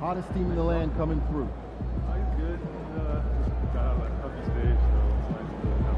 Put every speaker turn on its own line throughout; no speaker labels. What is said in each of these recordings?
Hottest team in the land coming through.
He's good. Just got out of that puppy stage, so it's nice to kind of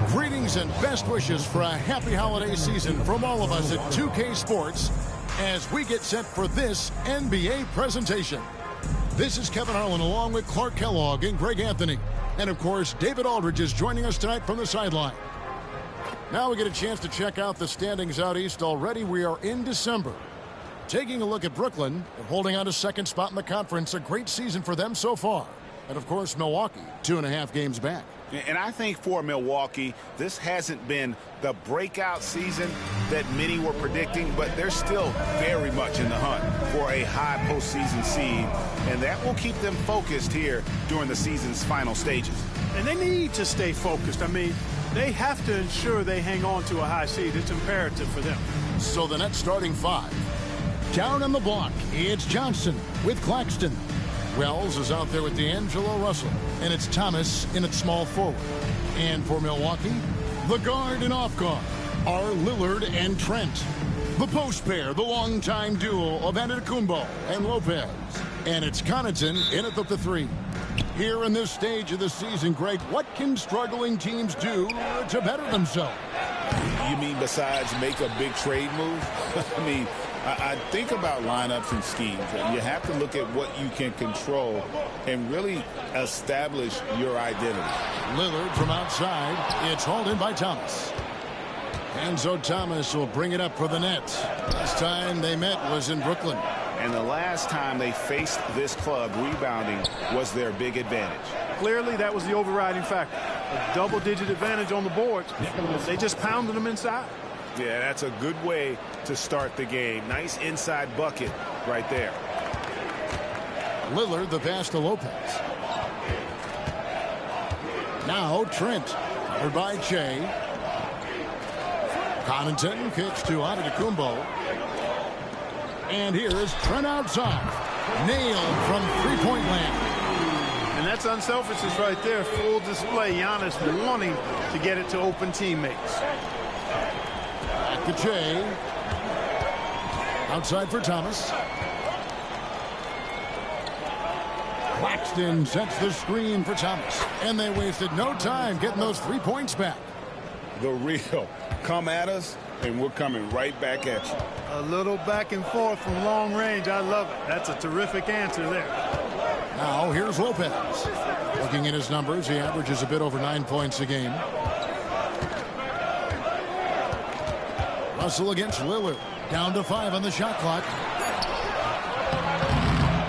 Greetings and best wishes for a happy holiday season from all of us at 2K Sports as we get set for this NBA presentation. This is Kevin Harlan along with Clark Kellogg and Greg Anthony. And of course, David Aldridge is joining us tonight from the sideline. Now we get a chance to check out the standings out east. Already we are in December. Taking a look at Brooklyn, holding on to second spot in the conference. A great season for them so far. And of course, Milwaukee, 2.5 games back.
And I think for Milwaukee, this hasn't been the breakout season that many were predicting, but they're still very much in the hunt for a high postseason seed, and that will keep them focused here during the season's final stages.
And they need to stay focused. I mean, they have to ensure they hang on to a high seed. It's imperative for them.
So the net starting five. Down on the block, it's Johnson with Claxton. Wells is out there with D'Angelo Russell, and it's Thomas in at small forward. And for Milwaukee, the guard and off guard are Lillard and Trent. The post pair, the longtime duo of Antetokounmpo and Lopez. And it's Connaughton in at the three. Here in this stage of the season, Greg, what can struggling teams do to better themselves?
You mean besides make a big trade move? I mean, I think about lineups and schemes. You have to look at what you can control and really establish your identity.
Lillard from outside. It's hauled in by Thomas. And so Thomas will bring it up for the Nets. Last time they met was in Brooklyn.
And the last time they faced this club, rebounding was their big advantage.
Clearly, that was the overriding factor. A double-digit advantage on the boards. They just pounded them inside.
Yeah, that's a good way to start the game. Nice inside bucket right there.
Lillard, the pass to Lopez. Now Trent, covered by Che. Connaughton kicks to Antetokounmpo. And here's Trent outside. Nailed from three-point land.
And that's unselfishness right there. Full display. Giannis wanting to get it to open teammates.
Back to Che. Outside for Thomas. Claxton sets the screen for Thomas. And they wasted no time getting those 3 points back.
The real. Come at us, and we're coming right back at you.
A little back and forth from long range. I love it. That's a terrific answer there.
Now here's Lopez. Looking at his numbers, he averages a bit over 9 points a game. Russell against Lillard. Down to 5 on the shot clock.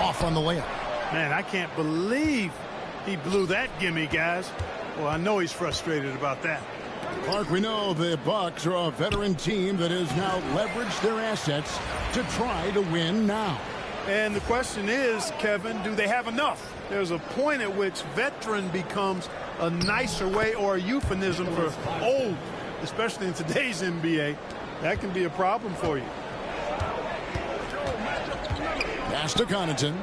Off on the layup.
Man, I can't believe he blew that gimme, guys. Well, I know he's frustrated about that.
Clark, we know the Bucks are a veteran team that has now leveraged their assets to try to win now.
And the question is, Kevin, do they have enough? There's a point at which veteran becomes a nicer way or a euphemism for old, especially in today's NBA. That can be a problem for you.
Pass to Connaughton.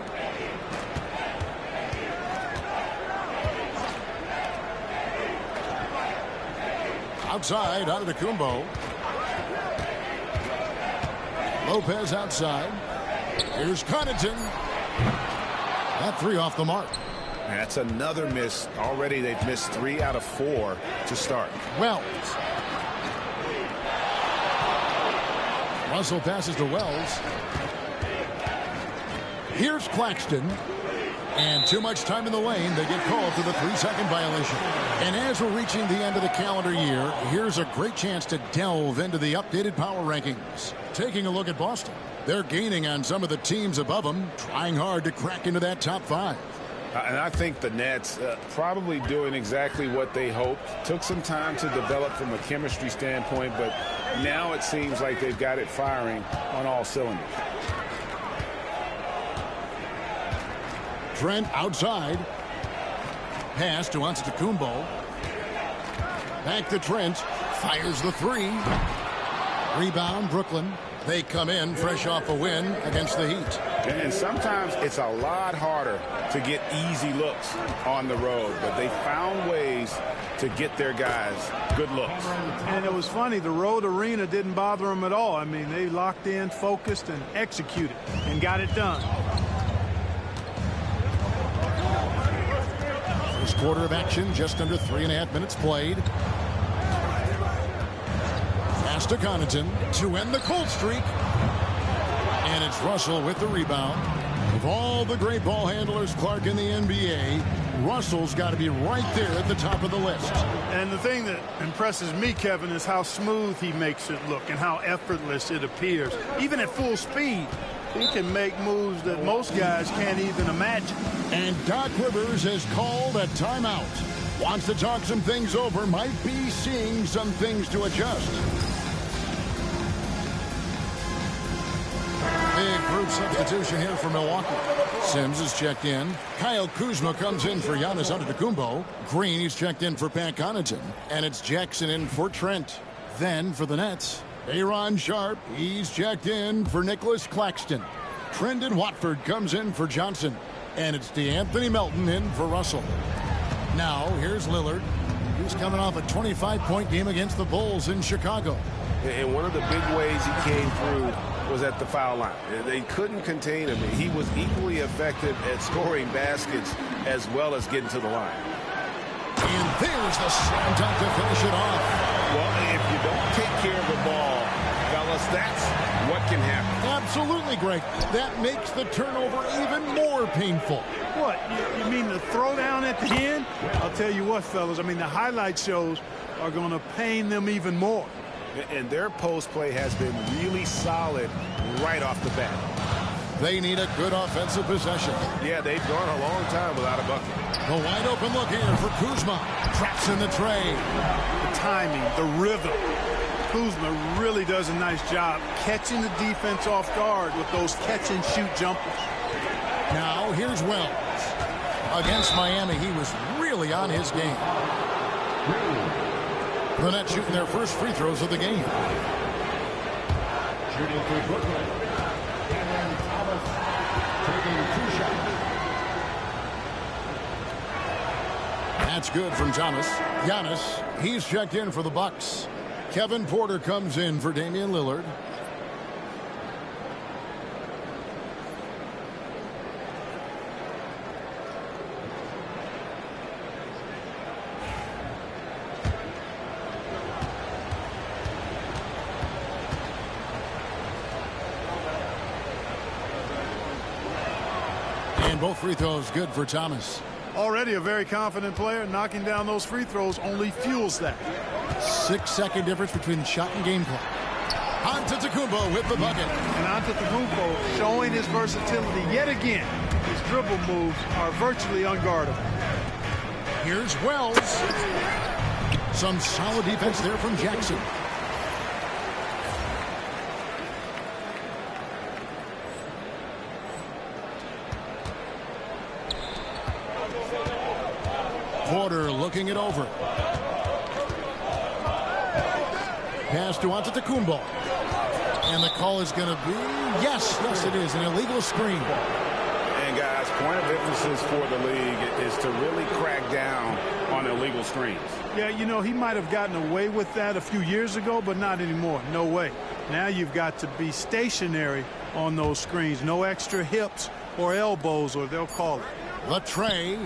Outside, Antetokounmpo. Lopez outside. Here's Connaughton. That 3 off the mark.
That's another miss. Already they've missed 3 out of 4 to start.
Wells. Russell passes to Wells. Here's Claxton. And too much time in the lane. They get called for the 3-second violation. And as we're reaching the end of the calendar year, here's a great chance to delve into the updated power rankings. Taking a look at Boston. They're gaining on some of the teams above them, trying hard to crack into that top 5.
And I think the Nets probably doing exactly what they hoped. Took some time to develop from a chemistry standpoint, but now it seems like they've got it firing on all cylinders.
Trent outside. Pass to Antetokounmpo. Back to Trent. Fires the 3. Rebound, Brooklyn. They come in fresh off a win against the Heat.
And sometimes it's a lot harder to get easy looks on the road, but they found ways to get their guys good looks.
And it was funny, the road arena didn't bother them at all. I mean, they locked in, focused, and executed, and got it done.
First quarter of action, just under 3.5 minutes played. Pass to Connaughton to end the cold streak. And it's Russell with the rebound. Of all the great ball handlers, Clark, in the NBA, Russell's got to be right there at the top of the list.
And the thing that impresses me, Kevin, is how smooth he makes it look and how effortless it appears. Even at full speed, he can make moves that most guys can't even imagine.
And Doc Rivers has called a timeout. Wants to talk some things over, might be seeing some things to adjust. Big group substitution here for Milwaukee. Sims is checked in. Kyle Kuzma comes in for Giannis Antetokounmpo. Green, he's checked in for Pat Connaughton. And it's Jackson in for Trent. Then for the Nets, Aaron Sharp, he's checked in for Nicholas Claxton. Trendon Watford comes in for Johnson. And it's DeAnthony Melton in for Russell. Now, here's Lillard. He's coming off a 25-point game against the Bulls in Chicago.
And one of the big ways he came through was at the foul line. They couldn't contain him. He was equally effective at scoring baskets as well as getting to the line.
And there's the slam dunk to finish it off.
Well, if you don't take care of the ball, fellas, that's what can happen.
Absolutely, Greg. That makes the turnover even more painful.
What, you mean the throwdown at the end? I'll tell you what, fellas, I mean, the highlight shows are going to pain them even more.
And their post play has been really solid right off the bat.
They need a good offensive possession.
Yeah, they've gone a long time without a bucket.
The wide open look here for Kuzma. Traps in the tray.
The timing, the rhythm. Kuzma really does a nice job catching the defense off guard with those catch-and-shoot jumpers.
Now here's Wells. Against Miami, he was really on his game. The Nets shooting their first free throws of the game.
Shooting for Brooklyn. Cameron Thomas taking 2 shots.
That's good from Thomas. Giannis, he's checked in for the Bucks. Kevin Porter comes in for Damian Lillard. And both free throws good for Thomas.
Already a very confident player. Knocking down those free throws only fuels that.
6-second difference between shot and game clock. Antetokounmpo with the bucket.
And Antetokounmpo showing his versatility yet again. His dribble moves are virtually unguardable.
Here's Wells. Some solid defense there from Jackson. Porter looking it over. Pass to Antetokounmpo. And the call is going to be, yes, it is, an illegal screen.
And And guys, point of emphasis for the league is to really crack down on illegal screens.
Yeah, you know, he might have gotten away with that a few years ago, but not anymore. No way. Now you've got to be stationary on those screens. No extra hips or elbows, or they'll call it.
Latre,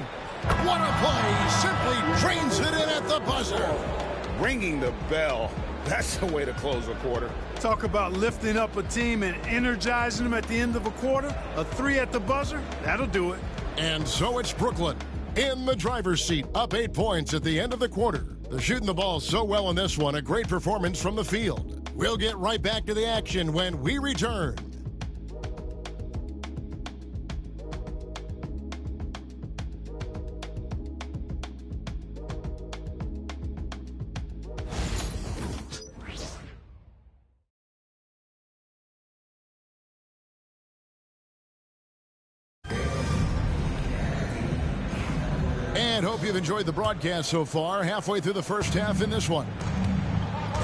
what a play! Simply drains it in at the buzzer.
Ringing the bell. That's the way to close a quarter.
Talk about lifting up a team and energizing them at the end of a quarter. A 3 at the buzzer, that'll do it.
And so it's Brooklyn in the driver's seat, up 8 points at the end of the quarter. They're shooting the ball so well in this one, a great performance from the field. We'll get right back to the action when we return. And hope you've enjoyed the broadcast so far. Halfway through the first half in this one.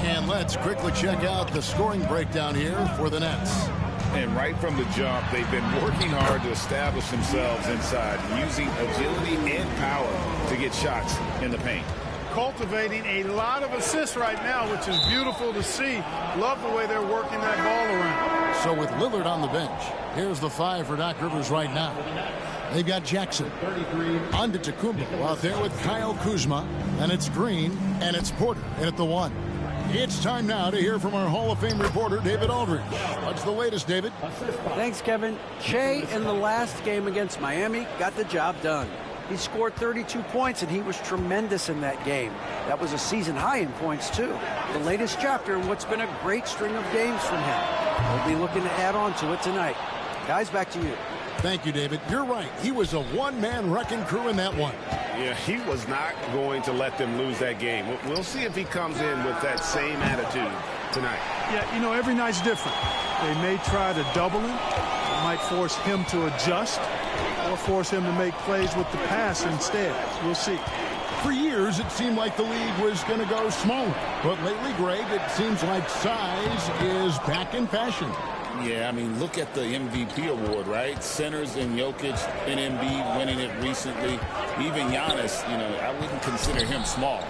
And let's quickly check out the scoring breakdown here for the Nets.
And right from the jump, they've been working hard to establish themselves inside, using agility and power to get shots in the paint.
Cultivating a lot of assists right now, which is beautiful to see. Love the way they're working that ball around.
So with Lillard on the bench, here's the 5 for Doc Rivers right now. They've got Jackson, Antetokounmpo out there with Kyle Kuzma, and it's Green, and it's Porter in at the 1. It's time now to hear from our Hall of Fame reporter, David Aldridge. What's the latest, David?
Thanks, Kevin. Shea in the last game against Miami got the job done. He scored 32 points, and he was tremendous in that game. That was a season high in points, too. The latest chapter in what's been a great string of games from him. We'll be looking to add on to it tonight. Guys, back to you.
Thank you, David. You're right. He was a one-man wrecking crew in that one.
Yeah, he was not going to let them lose that game. We'll see if he comes in with that same attitude tonight.
Yeah, you know, every night's different. They may try to double him. It might force him to adjust or force him to make plays with the pass instead. We'll see.
For years, it seemed like the league was going to go smaller. But lately, Greg, it seems like size is back in fashion.
Yeah, I mean, look at the MVP award, right? Centers and Jokic and Embiid winning it recently. Even Giannis, you know, I wouldn't consider him small.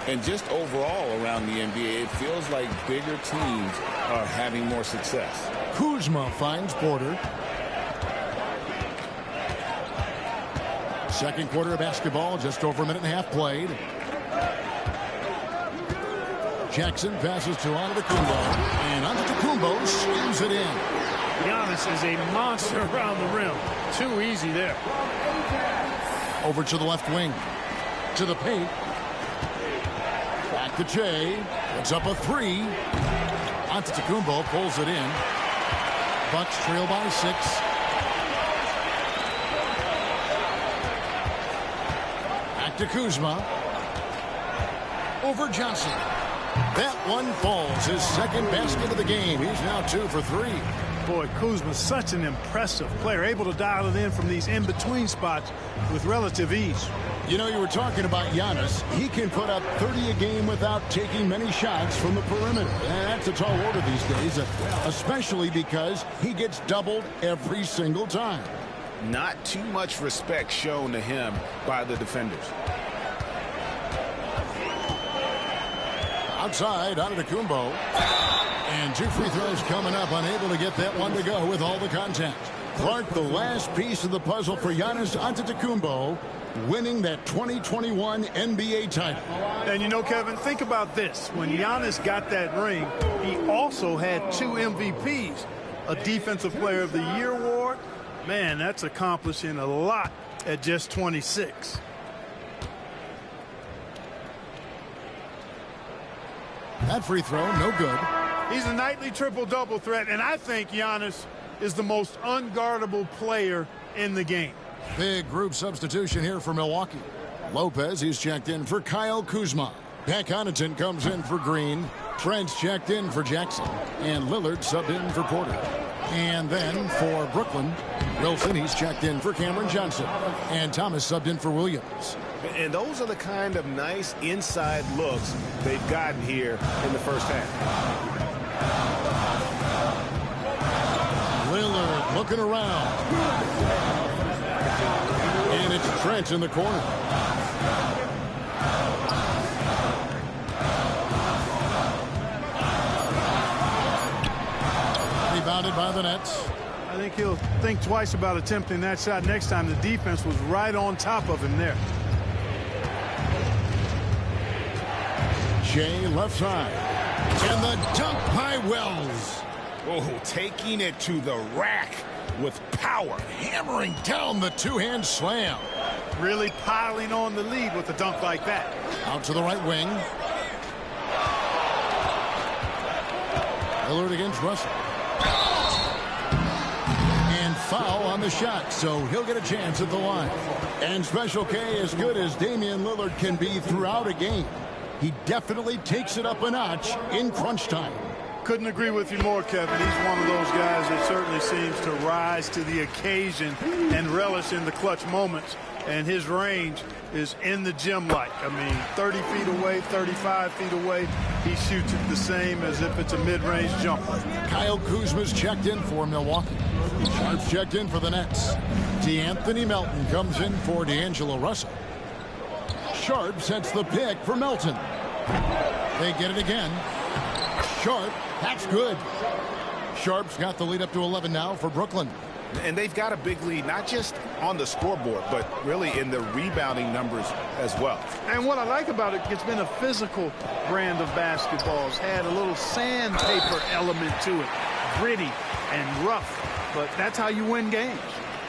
And just overall around the NBA, it feels like bigger teams are having more success.
Kuzma finds Porter. Second quarter of basketball, just over a minute and a half played. Jackson passes to Antetokounmpo, and Antetokounmpo slams it in.
Giannis is a monster around the rim. Too easy there.
Over to the left wing. To the paint. Back to Jay. Puts up a 3. Antetokounmpo pulls it in. Bucks trail by 6. Back to Kuzma. Over Johnson. That one falls. His second basket of the game. He's now 2 for 3.
Boy, Kuzma's such an impressive player, able to dial it in from these in-between spots with relative ease.
You know, you were talking about Giannis. He can put up 30 a game without taking many shots from the perimeter. And that's a tall order these days, especially because he gets doubled every single time.
Not too much respect shown to him by the defenders.
Outside, Antetokounmpo. And 2 free throws coming up, unable to get that one to go with all the contact. Clark, the last piece of the puzzle for Giannis Antetokounmpo, winning that 2021 NBA title.
And you know, Kevin, think about this. When Giannis got that ring, he also had 2 MVPs. A Defensive Player of the Year award. Man, that's accomplishing a lot at just 26.
That free throw, no good.
He's a nightly triple-double threat, and I think Giannis is the most unguardable player in the game.
Big group substitution here for Milwaukee. Lopez, he's checked in for Kyle Kuzma. Pat Connaughton comes in for Green. Trent's checked in for Jackson. And Lillard subbed in for Porter. And then for Brooklyn, Wilson, he's checked in for Cameron Johnson. And Thomas subbed in for Williams.
And those are the kind of nice inside looks they've gotten here in the first half.
Lillard looking around. And it's Trent in the corner. Rebounded by the Nets.
I think he'll think twice about attempting that shot next time. The defense was right on top of him there.
Jay left side. And the dunk by Wells.
Oh, taking it to the rack with power.
Hammering down the two-hand slam.
Really piling on the lead with a dunk like that.
Out to the right wing. Lillard against Russell. And foul on the shot, so he'll get a chance at the line. And Special K, as good as Damian Lillard can be throughout a game, he definitely takes it up a notch in crunch time.
Couldn't agree with you more, Kevin. He's one of those guys that certainly seems to rise to the occasion and relish in the clutch moments. And his range is in the gym like. I mean, 30 feet away, 35 feet away, he shoots it the same as if it's a mid-range jumper.
Kyle Kuzma's checked in for Milwaukee. Sharp's checked in for the Nets. DeAnthony Melton comes in for D'Angelo Russell. Sharp sets the pick for Melton. They get it again. Sharp, that's good. Sharp's got the lead up to 11 now for Brooklyn.
And they've got a big lead, not just on the scoreboard, but really in the rebounding numbers as well.
And what I like about it, it's been a physical brand of basketball. It's had a little sandpaper element to it. Gritty and rough, but that's how you win games.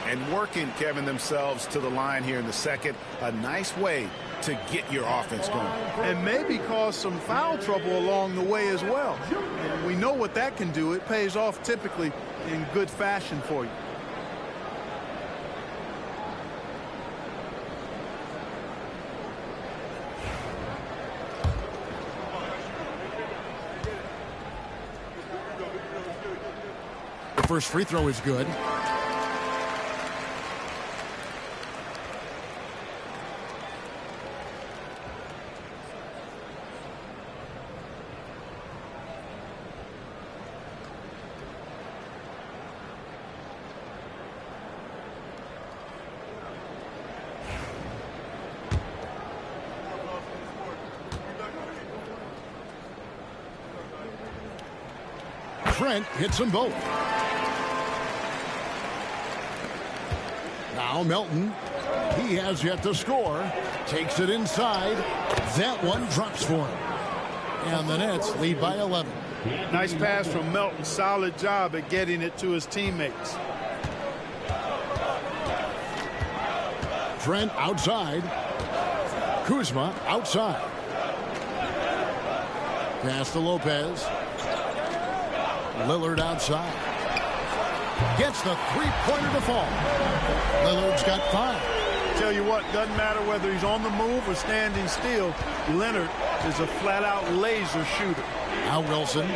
And working, Kevin, themselves to the line here in the second. A nice way to get your offense going.
And maybe cause some foul trouble along the way as well. And we know what that can do. It pays off typically in good fashion for you.
The first free throw is good. Trent hits them both. Now Melton, he has yet to score. Takes it inside. That one drops for him. And the Nets lead by 11.
Nice pass from Melton. Solid job at getting it to his teammates.
Trent outside. Kuzma outside. Pass to Lopez. Lillard outside. Gets the three-pointer to fall. Lillard's got 5.
Tell you what, doesn't matter whether he's on the move or standing still. Leonard is a flat-out laser shooter.
Now Wilson.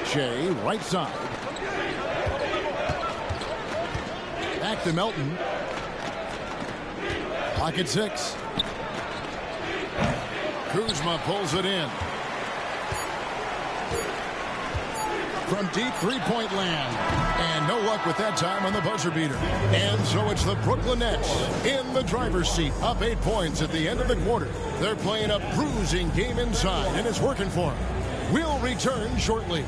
Shea, right side. Back to Melton. Clock at 6. Kuzma pulls it in. From deep three-point land. And no luck with that time on the buzzer beater. And so it's the Brooklyn Nets in the driver's seat, up 8 points at the end of the quarter. They're playing a bruising game inside, and it's working for them. We'll return shortly.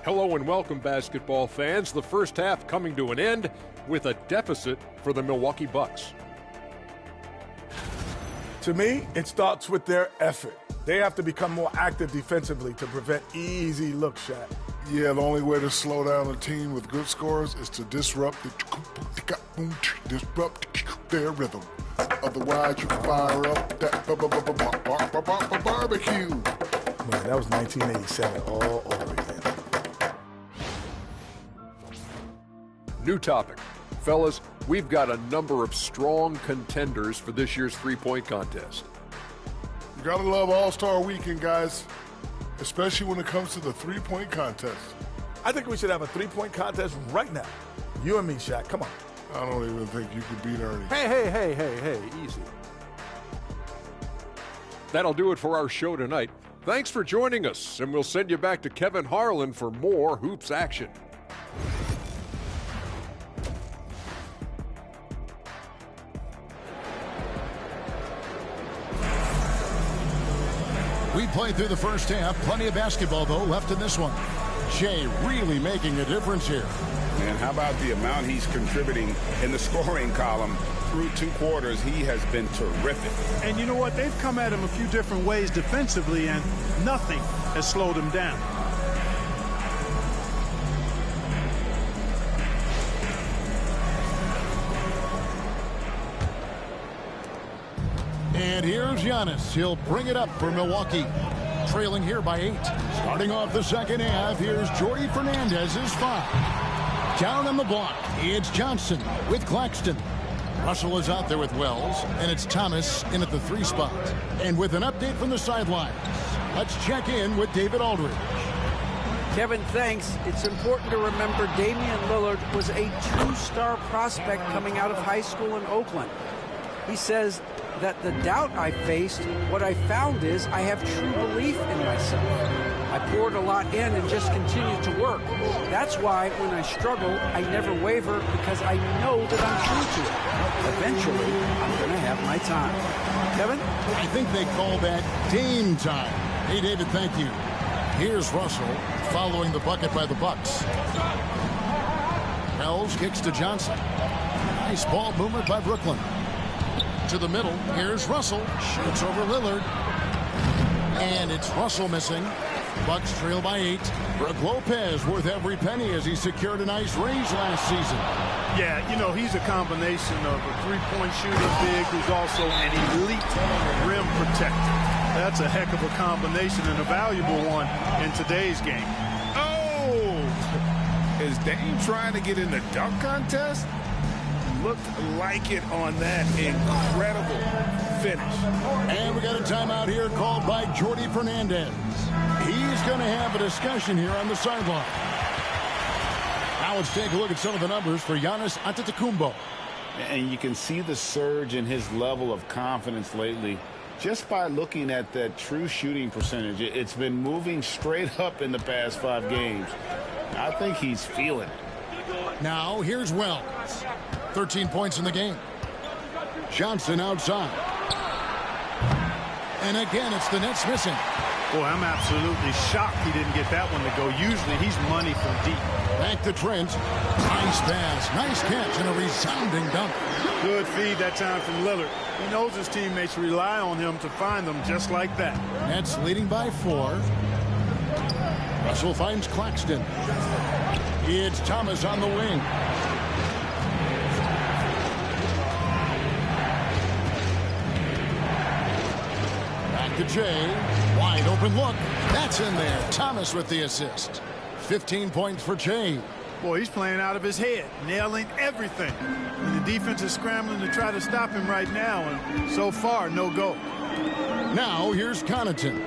Hello and welcome, basketball fans. The first half coming to an end with a deficit for the Milwaukee Bucks.
To me, it starts with their effort. They have to become more active defensively to prevent easy look shots.
Yeah, the only way to slow down a team with good scores is to disrupt their rhythm. Otherwise, you can fire up that barbecue.
Man, that was 1987 all over again.
New topic. fellas, we've got a number of strong contenders for this year's three-point contest.
You gotta love All-Star Weekend, guys, especially when it comes to the three-point contest.
I think we should have a three-point contest right now. You and me, Shaq. Come on.
I don't even think you could beat Ernie.
Hey, easy. That'll do it for our show tonight. Thanks for joining us, and we'll send you back to Kevin Harlan for more hoops action.
We played through the first half. Plenty of basketball, though, left in this one. Shea really making a difference here.
And how about the amount he's contributing in the scoring column through 2 quarters? He has been terrific.
And you know what? They've come at him a few different ways defensively, and nothing has slowed him down.
And here's Giannis. He'll bring it up for Milwaukee. Trailing here by 8. Starting off the second half, here's Jordy Fernandez's 5. Down on the block, it's Johnson with Claxton. Russell is out there with Wells, and it's Thomas in at the 3 spot. And with an update from the sidelines, let's check in with David Aldridge.
Kevin, thanks. It's important to remember Damian Lillard was a 2-star prospect coming out of high school in Oakland. He says that the doubt I faced, what I found is I have true belief in myself. I poured a lot in and just continued to work. That's why when I struggle, I never waver, because I know that I'm true to it. Eventually, I'm going to have my time. Kevin?
I think they call that Dame time. Hey, David, thank you. Here's Russell following the bucket by the Bucks. Wells kicks to Johnson. Nice ball movement by Brooklyn. To the middle, here's Russell. Shoots over Lillard. And it's Russell missing. Bucks trail by 8. Brook Lopez worth every penny as he secured a nice raise last season.
Yeah, you know, he's a combination of a three-point shooting big who's also an elite rim protector. That's a heck of a combination and a valuable one in today's game.
Oh! Is Dame trying to get in the dunk contest? Looked like it on that incredible finish.
And we got a timeout here called by Jordy Fernandez. He's going to have a discussion here on the sideline. Now let's take a look at some of the numbers for Giannis Antetokounmpo.
And you can see the surge in his level of confidence lately just by looking at that true shooting percentage. It's been moving straight up in the past 5 games. I think he's feeling it.
Now here's Wells. 13 points in the game. Johnson outside. And again, it's the Nets missing.
Boy, I'm absolutely shocked he didn't get that one to go. Usually he's money from deep.
Back to Trent. Nice pass, nice catch, and a resounding dunk.
Good feed that time from Lillard. He knows his teammates rely on him to find them just like that.
Nets leading by 4. Russell finds Claxton. It's Thomas on the wing. Back to Jay. Wide open look. That's in there. Thomas with the assist. 15 points for Jay.
Boy, he's playing out of his head, nailing everything. And the defense is scrambling to try to stop him right now, and so far, no go.
Now here's Connaughton.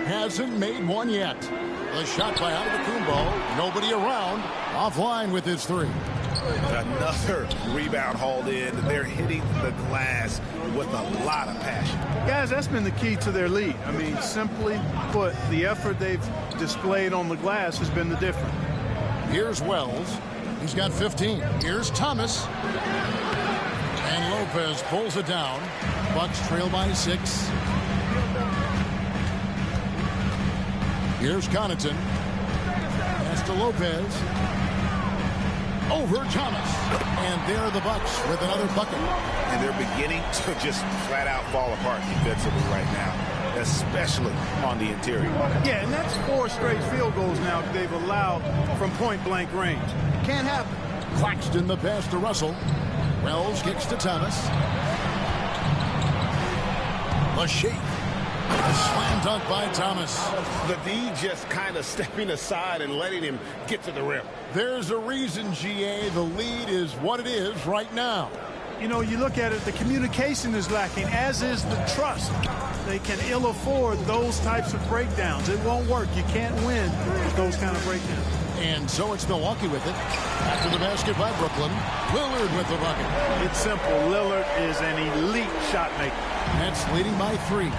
Hasn't made one yet. The shot by Antetokounmpo. Nobody around. Offline with his 3.
Another rebound hauled in. They're hitting the glass with a lot of passion.
Guys, that's been the key to their lead. I mean, simply put, the effort they've displayed on the glass has been the difference.
Here's Wells. He's got 15. Here's Thomas. And Lopez pulls it down. Bucks trail by 6. Here's Connaughton. Pass to Lopez. Over Thomas. And there are the Bucks with another bucket.
And they're beginning to just flat out fall apart defensively right now, especially on the interior.
Yeah, and that's 4 straight field goals now that they've allowed from point-blank range. Can't happen.
Claxton the pass to Russell. Wells kicks to Thomas. The shake. A slam dunk by Thomas.
The D just kind of stepping aside and letting him get to the rim.
There's a reason, GA, the lead is what it is right now.
You know, you look at it, the communication is lacking, as is the trust. They can ill afford those types of breakdowns. It won't work. You can't win with those kind of breakdowns.
And so it's Milwaukee with it. After the basket by Brooklyn, Lillard with the bucket.
It's simple. Lillard is an elite shot maker.
Nets leading by 3.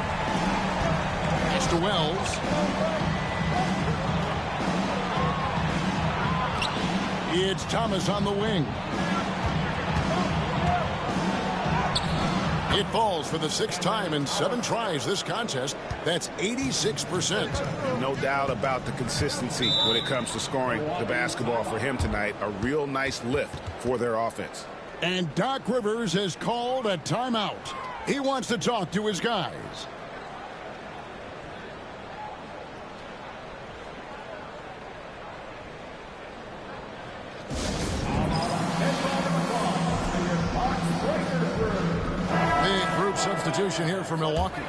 Pass to Wells. It's Thomas on the wing. It falls for the 6th time in 7 tries this contest. That's 86%.
No doubt about the consistency when it comes to scoring the basketball for him tonight. A real nice lift for their offense.
And Doc Rivers has called a timeout. He wants to talk to his guys. Substitution here for Milwaukee.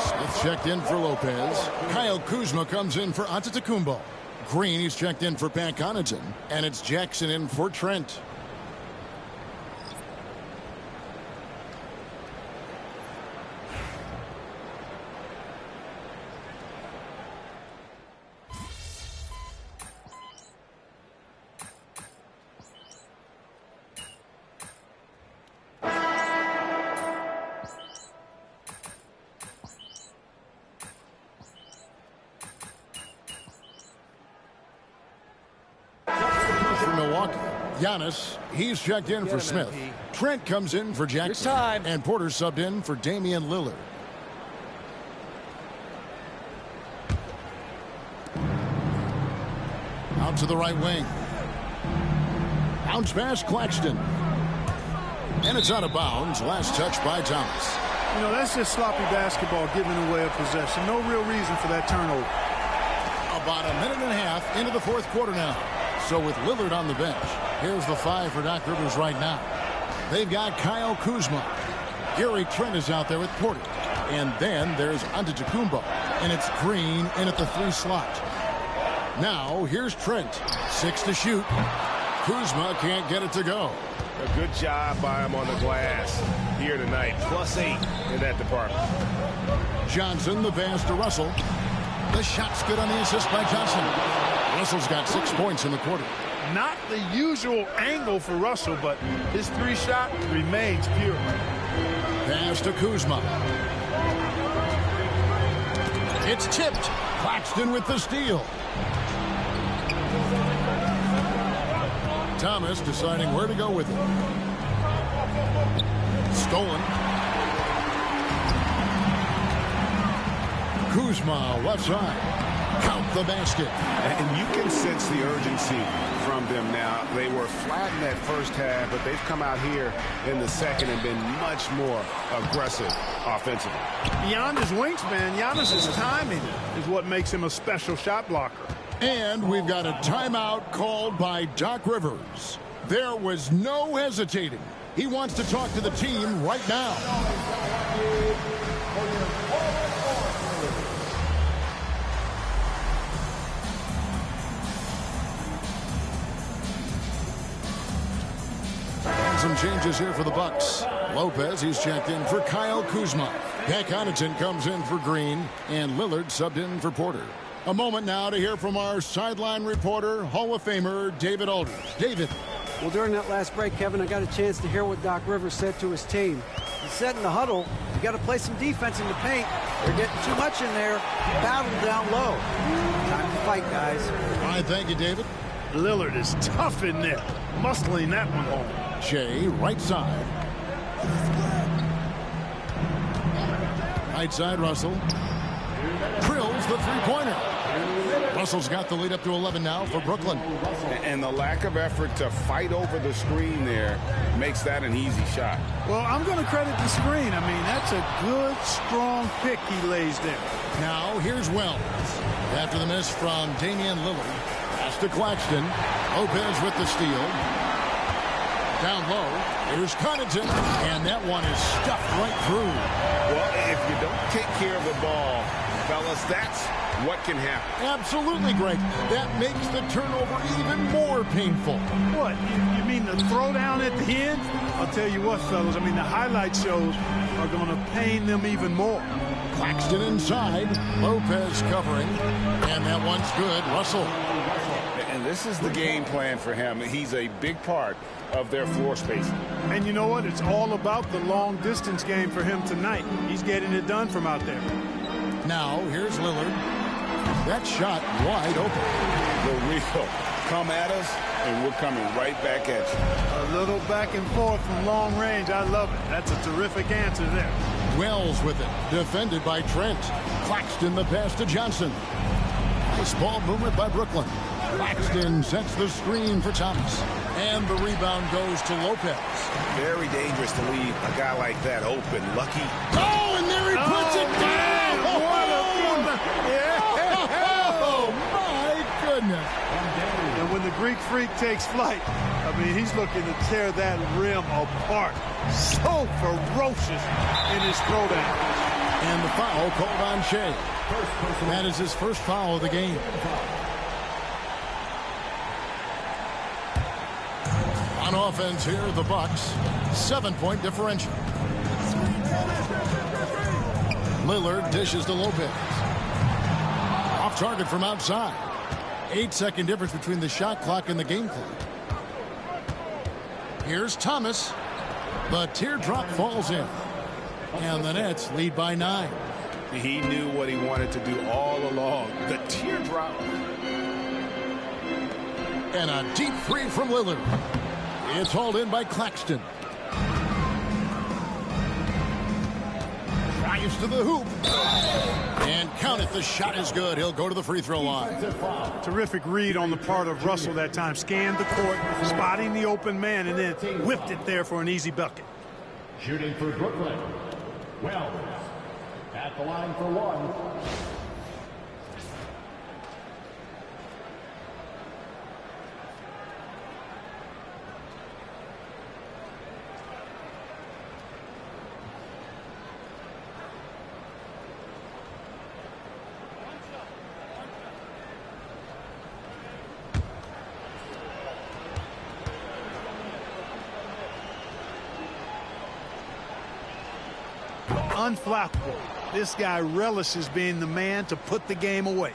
Smith checked in for Lopez. Kyle Kuzma comes in for Antetokounmpo. Green, he's checked in for Pat Connaughton. And it's Jackson in for Trent. Giannis, he's checked in for Smith. Trent comes in for Jackson. And Porter subbed in for Damian Lillard. Out to the right wing. Bounce pass, Claxton. And it's out of bounds. Last touch by Thomas.
You know, that's just sloppy basketball, giving away a possession. No real reason for that turnover.
About a minute and a half into the 4th quarter now. So with Lillard on the bench, here's the 5 for Doc Rivers right now. They've got Kyle Kuzma. Gary Trent is out there with Porter. And then there's Antetokounmpo. And it's Green in at the 3 slot. Now here's Trent. 6 to shoot. Kuzma can't get it to go.
A good job by him on the glass here tonight. +8 in that department.
Johnson, the pass to Russell. The shot's good on the assist by Johnson. Russell's got 6 points in the quarter.
Not the usual angle for Russell, but his 3-shot remains pure.
Pass to Kuzma. It's tipped. Claxton with the steal. Thomas deciding where to go with it. Stolen. Kuzma left side. Count the basket.
And you can sense the urgency from them now. They were flat in that first half, but they've come out here in the second and been much more aggressive offensively.
Beyond his wingspan, Giannis' timing is what makes him a special shot blocker.
And we've got a timeout called by Doc Rivers. There was no hesitating. He wants to talk to the team right now. Some changes here for the Bucks. Lopez, he's checked in for Kyle Kuzma. Pat Connaughton comes in for Green, and Lillard subbed in for Porter. A moment now to hear from our sideline reporter, Hall of Famer David Aldridge. David.
Well, during that last break, Kevin, I got a chance to hear what Doc Rivers said to his team. He said in the huddle, you got to play some defense in the paint. They're getting too much in there. Battle down low. Time to fight, guys.
All right, thank you, David.
Lillard is tough in there, muscling that one home.
Shea, right side. Right side, Russell. Drills the three-pointer. Russell's got the lead up to 11 now for Brooklyn.
And the lack of effort to fight over the screen there makes that an easy shot.
Well, I'm going to credit the screen. I mean, that's a good, strong pick he lays there.
Now, here's Wells. After the miss from Damian Lillard. Pass to Claxton. Lopez with the steal. Down low, here's Connaughton, and that one is stuffed right through.
Well, if you don't take care of the ball, fellas, that's what can happen.
Absolutely, Greg. That makes the turnover even more painful.
What? You mean the throwdown at the end? I'll tell you what, fellas. I mean, the highlight shows are going to pain them even more.
Claxton inside. Lopez covering. And that one's good. Russell.
And this is the game plan for him. He's a big part of their floor spacing.
And you know what? It's all about the long distance game for him tonight. He's getting it done from out there.
Now, here's Lillard. That shot wide open.
The real come at us, and we're coming right back at you.
A little back and forth from long range. I love it. That's a terrific answer there.
Wells with it. Defended by Trent. Claxton the pass to Johnson. Nice ball movement by Brooklyn. Claxton sets the screen for Thomas. And the rebound goes to Lopez.
Very dangerous to leave a guy like that open. Lucky.
Oh, and there he puts it down! Oh, my goodness.
And when the Greek Freak takes flight, I mean, he's looking to tear that rim apart. So ferocious in his throwdown.
And the foul called on Shea. That is his first foul of the game. On offense here, the Bucks. 7-point differential. Lillard dishes to Lopez. Off target from outside. 8-second difference between the shot clock and the game clock. Here's Thomas. The teardrop falls in. And the Nets lead by 9.
He knew what he wanted to do all along. The teardrop.
And a deep three from Lillard. It's hauled in by Claxton. Drives to the hoop. And count it. The shot is good. He'll go to the free throw line.
Terrific read on the part of Russell that time. Scanned the court, spotting the open man, and then whipped it there for an easy bucket.
Shooting for Brooklyn. Wells at the line for one.
Unflappable. This guy relishes being the man to put the game away.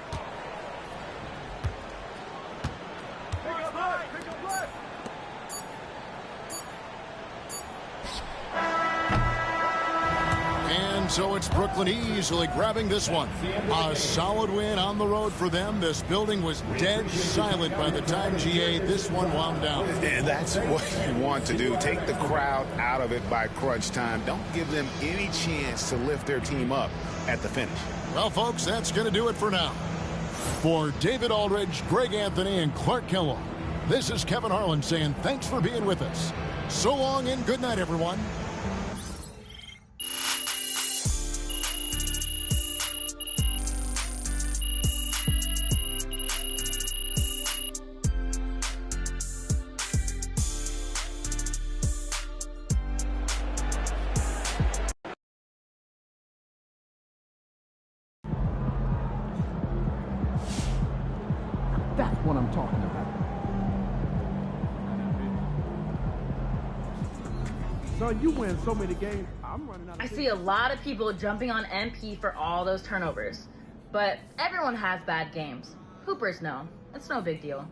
And so it's Brooklyn easily grabbing this one. A solid win on the road for them. This building was dead silent by the time GA this one wound down.
And that's what you want to do. Take the crowd out of it by crunch time. Don't give them any chance to lift their team up at the finish.
Well, folks, that's going to do it for now. For David Aldridge, Greg Anthony, and Clark Kellogg, this is Kevin Harlan saying thanks for being with us. So long and good night, everyone.
That's what I'm talking about.
Son, you win so many games, I'm running out of
I see a lot of people jumping on MP for all those turnovers. But everyone has bad games. Hoopers know. It's no big deal.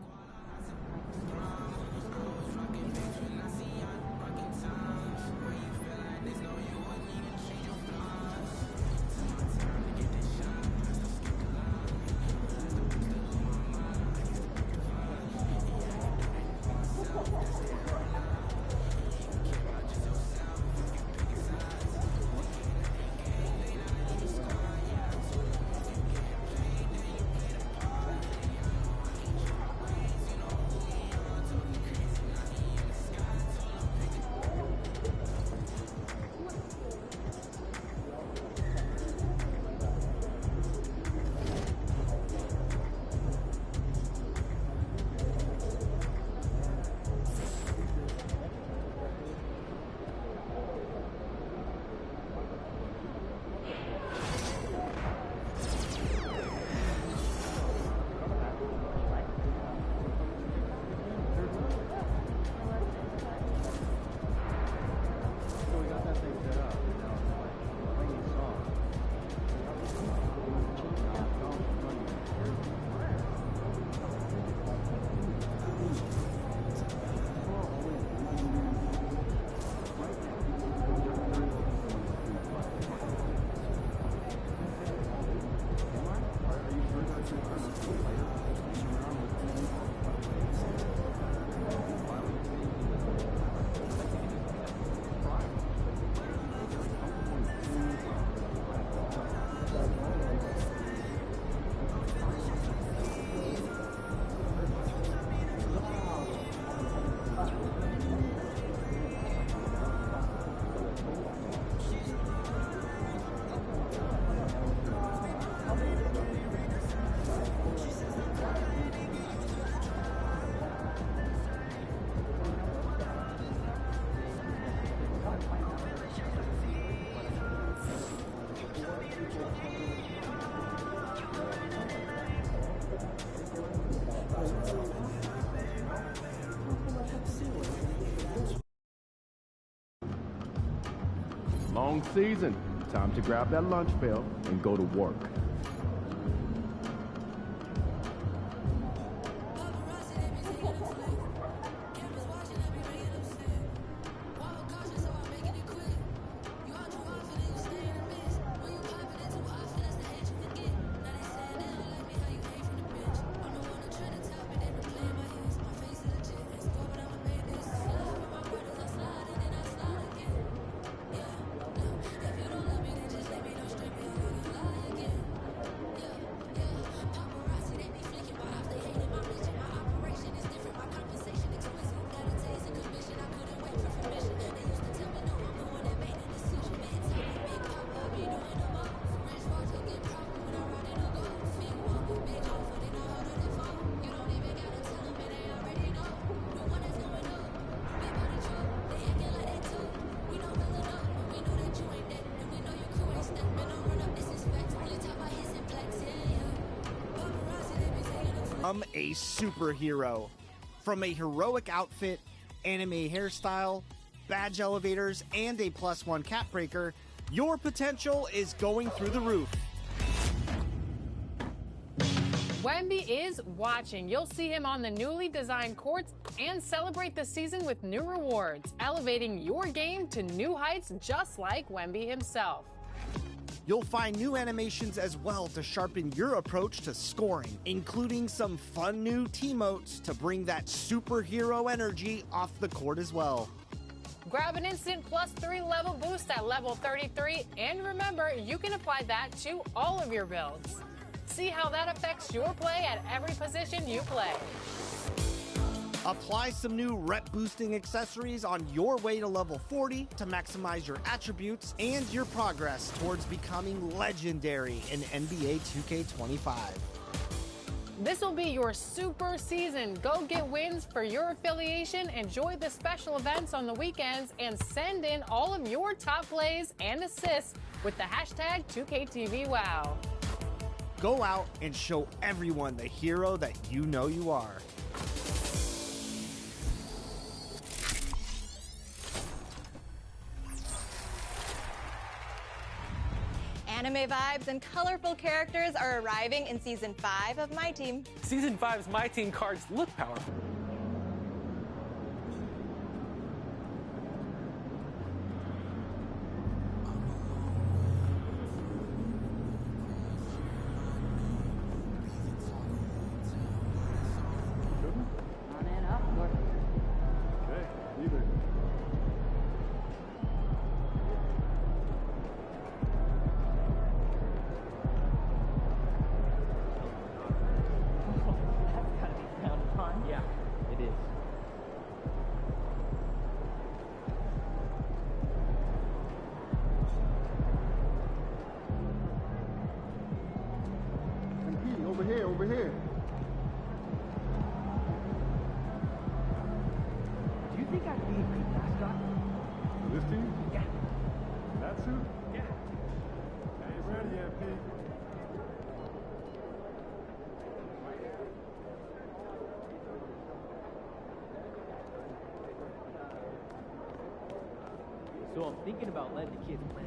Long season. Time to grab that lunch bell and go to work.
Become a superhero. From a heroic outfit, anime hairstyle, badge elevators, and a +1 cap breaker, your potential is going through the roof.
Wemby is watching. You'll see him on the newly designed courts and celebrate the season with new rewards, elevating your game to new heights just like Wemby himself.
You'll find new animations as well to sharpen your approach to scoring, including some fun new teamotes to bring that superhero energy off the court as well.
Grab an instant +3 level boost at level 33, and remember, you can apply that to all of your builds. See how that affects your play at every position you play.
Apply some new rep boosting accessories on your way to level 40 to maximize your attributes and your progress towards becoming legendary in NBA 2K25.
This will be your super season. Go get wins for your affiliation, enjoy the special events on the weekends, and send in all of your top plays and assists with the hashtag 2KTVWow.
Go out and show everyone the hero that you know you are.
Anime vibes and colorful characters are arriving in Season 5 of My Team.
Season 5's My Team cards look powerful.
Over here.
Do you think I could be a great mascot?
For this team?
Yeah.
That suit?
Yeah.
I ain't ready yet, Pete.
So I'm thinking about letting the kids play.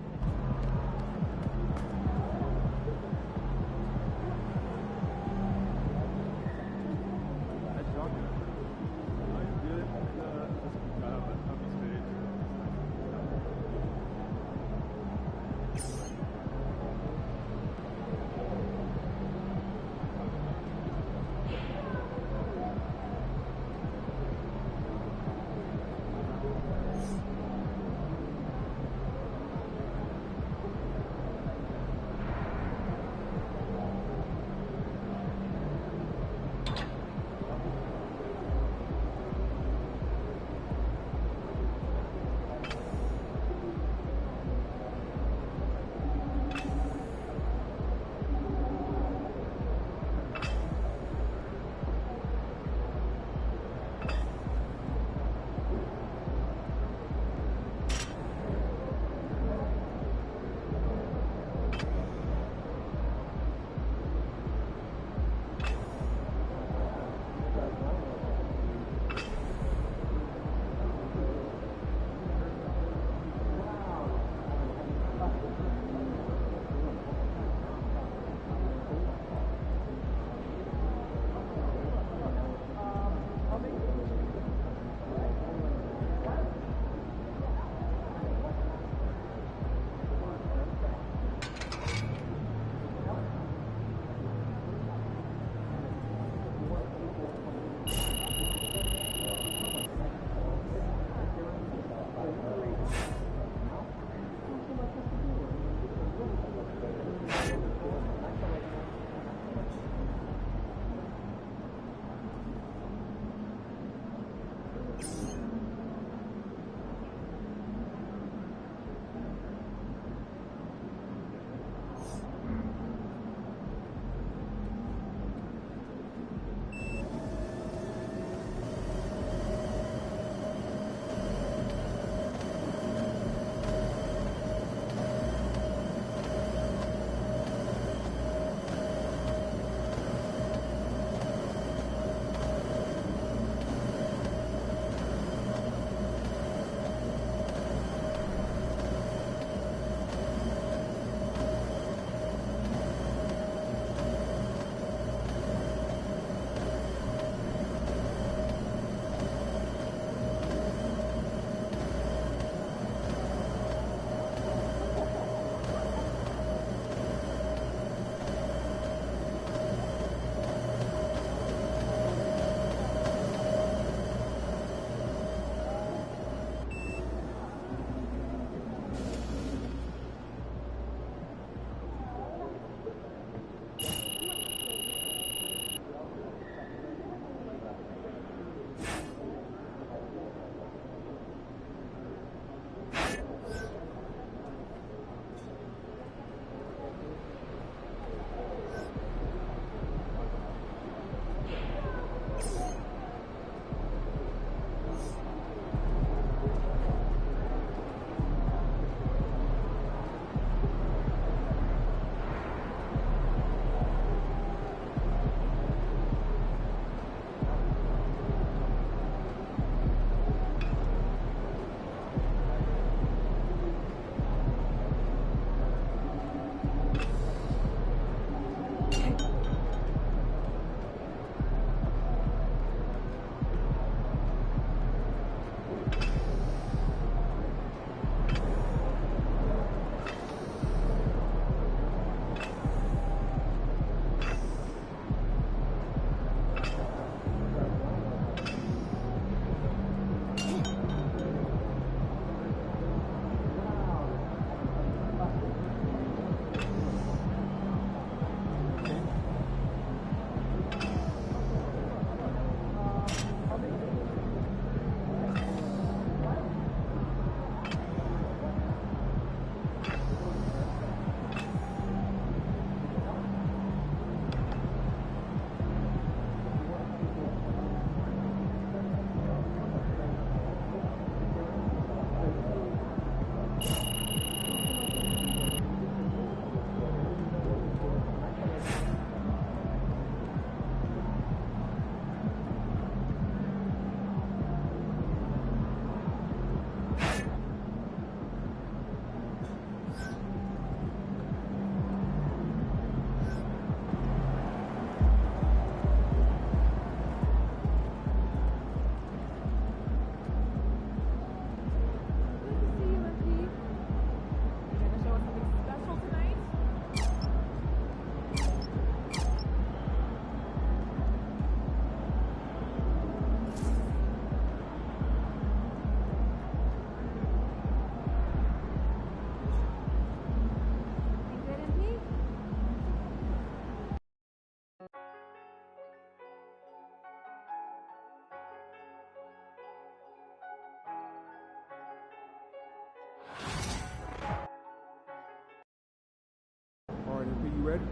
ready?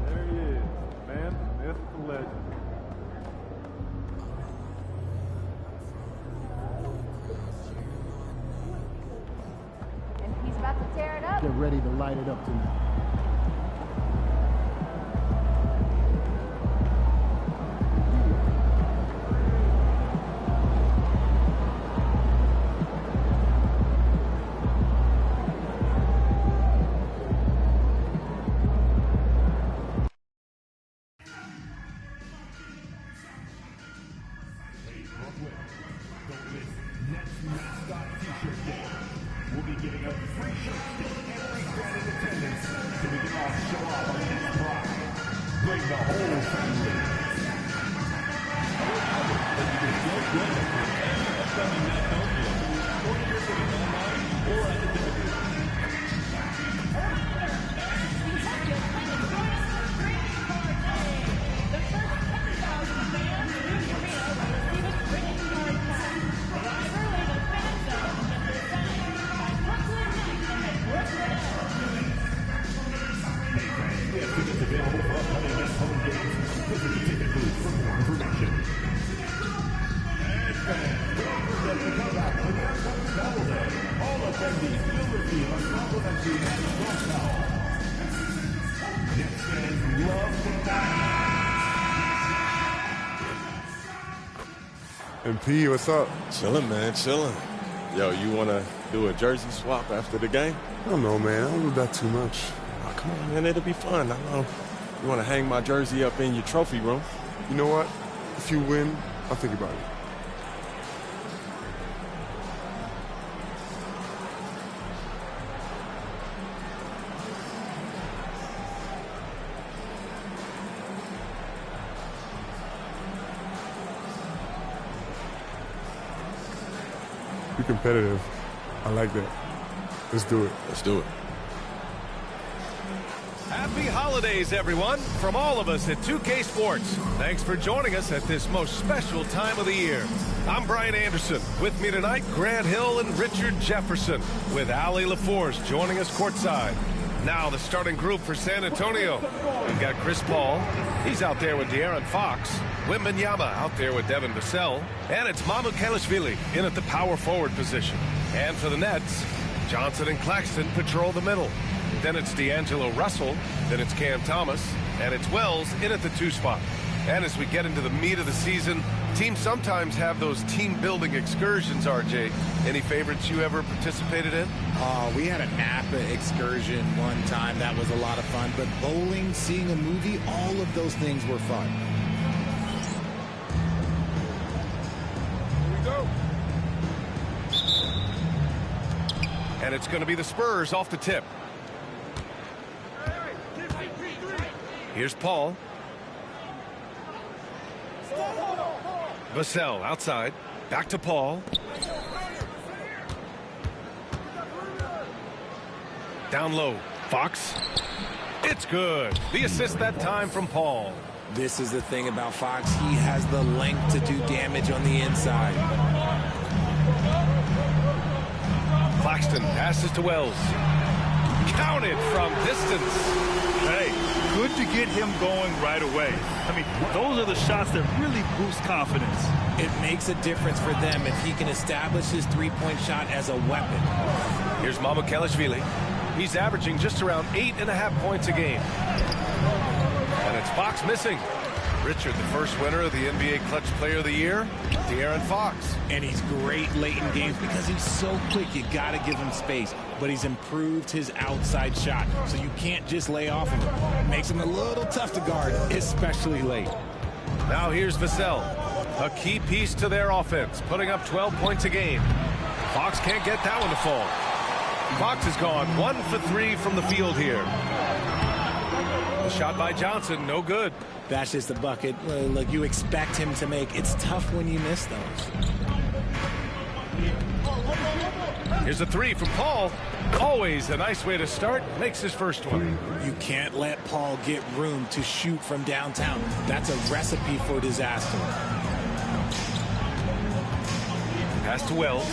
There he is, the man, the myth, the legend.
And he's about to tear it up.
Get ready to light it up tonight.
And P, what's up?
Chilling, man, chilling. Yo, you want to do a jersey swap after the game?
I don't know, man. I don't do that too much.
Oh, come on, man. It'll be fun. I know. You want to hang my jersey up in your trophy room?
You know what? If you win, I'll think about it. Be competitive. I like that. Let's do it.
Let's do it.
Happy holidays, everyone, from all of us at 2K Sports. Thanks for joining us at this most special time of the year. I'm Brian Anderson. With me tonight, Grant Hill and Richard Jefferson, with Ali LaForce joining us courtside. Now the starting group for San Antonio. We've got Chris Paul. He's out there with De'Aaron Fox. Wembanyama out there with Devin Vassell. And it's Mamu Kelishvili in at the power forward position. And for the Nets, Johnson and Claxton patrol the middle. Then it's D'Angelo Russell. Then it's Cam Thomas. And it's Wells in at the 2 spot. And as we get into the meat of the season, teams sometimes have those team-building excursions, RJ. Any favorites you ever participated in?
We had a Napa excursion one time. That was a lot of fun. But bowling, seeing a movie, all of those things were fun.
Here we go. And it's going to be the Spurs off the tip. Here's Paul. Vassell outside. Back to Paul. Down low. Fox. It's good. The assist that time from Paul.
This is the thing about Fox. He has the length to do damage on the inside.
Claxton passes to Wells. Counted from distance.
Hey, good to get him going right away. I mean, those are the shots that really boost confidence.
It makes a difference for them if he can establish his three-point shot as a weapon.
Here's Mamu Kelishvili. He's averaging just around 8.5 points a game. And it's Fox missing. Richard, the first winner of the NBA Clutch Player of the Year, De'Aaron Fox.
And he's great late in games because he's so quick. You got to give him space. But he's improved his outside shot, so you can't just lay off of him. It makes him a little tough to guard, especially late.
Now here's Vassell, a key piece to their offense, putting up 12 points a game. Fox can't get that one to fall. Fox has gone 1 for 3 from the field here. The shot by Johnson, no good.
That's just the bucket like you expect him to make. It's tough when you miss those.
Here's a 3 from Paul. Always a nice way to start. Makes his first one.
You can't let Paul get room to shoot from downtown. That's a recipe for disaster.
Pass to Wells.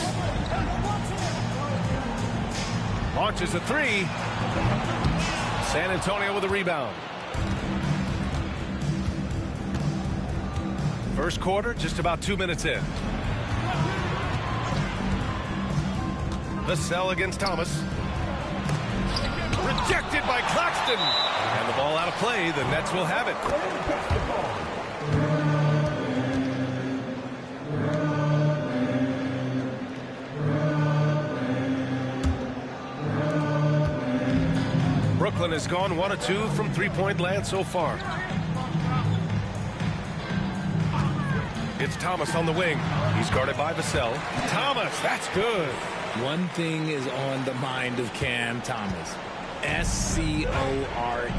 Launches a three. San Antonio with a rebound. First quarter, just about 2 minutes in. Vassell against Thomas. Rejected by Claxton. And the ball out of play. The Nets will have it. Brooklyn has gone 1 of 2 from three-point land so far. It's Thomas on the wing. He's guarded by Vassell. Thomas, that's good.
One thing is on the mind of Cam Thomas. S-C-O-R-E.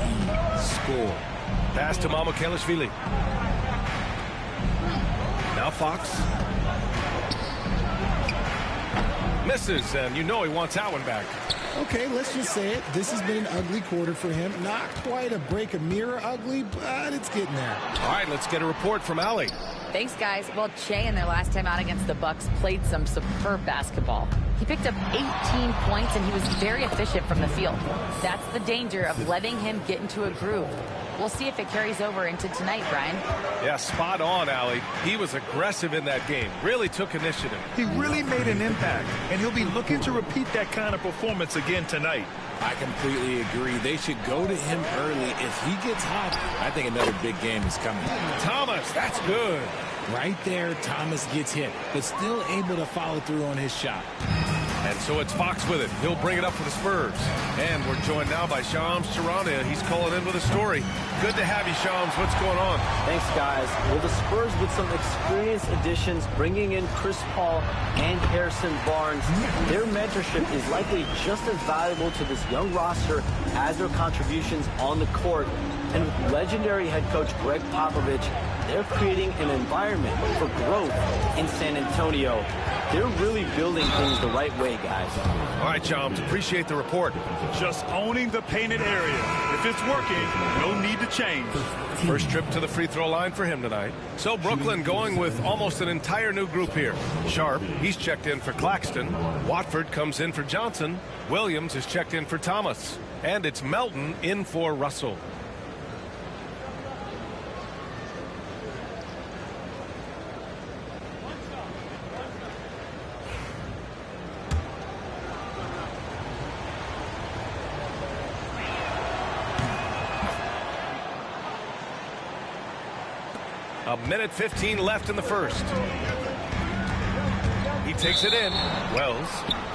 Score.
Pass to Mamukelashvili. Now Fox. Misses, and you know he wants that one back.
Okay, let's just say it. This has been an ugly quarter for him. Not quite a break a mirror ugly, but it's getting there.
All right, let's get a report from Allie.
Thanks, guys. Well, Che in their last time out against the Bucks played some superb basketball. He picked up 18 points, and he was very efficient from the field. That's the danger of letting him get into a groove. We'll see if it carries over into tonight, Brian.
Yeah, spot on, Allie. He was aggressive in that game. Really took initiative.
He really made an impact, and he'll be looking to repeat that kind of performance again tonight.
I completely agree. They should go to him early. If he gets hot, I think another big game is coming.
Thomas, that's good.
Right there, Thomas gets hit, but still able to follow through on his shot.
And so it's Fox with it. He'll bring it up for the Spurs. And we're joined now by Shams Charania. He's calling in with a story. Good to have you, Shams. What's going on?
Thanks, guys. Well, the Spurs with some experienced additions, bringing in Chris Paul and Harrison Barnes. Their mentorship is likely just as valuable to this young roster as their contributions on the court. And with legendary head coach Greg Popovich, they're creating an environment for growth in San Antonio. They're really building things the right way, guys.
All right, Shams, appreciate the report.
Just owning the painted area. If it's working, no need to change.
First trip to the free throw line for him tonight. So Brooklyn going with almost an entire new group here. Sharp, he's checked in for Claxton. Watford comes in for Johnson. Williams is checked in for Thomas. And it's Melton in for Russell. A minute 15 left in the first. He takes it in. Wells.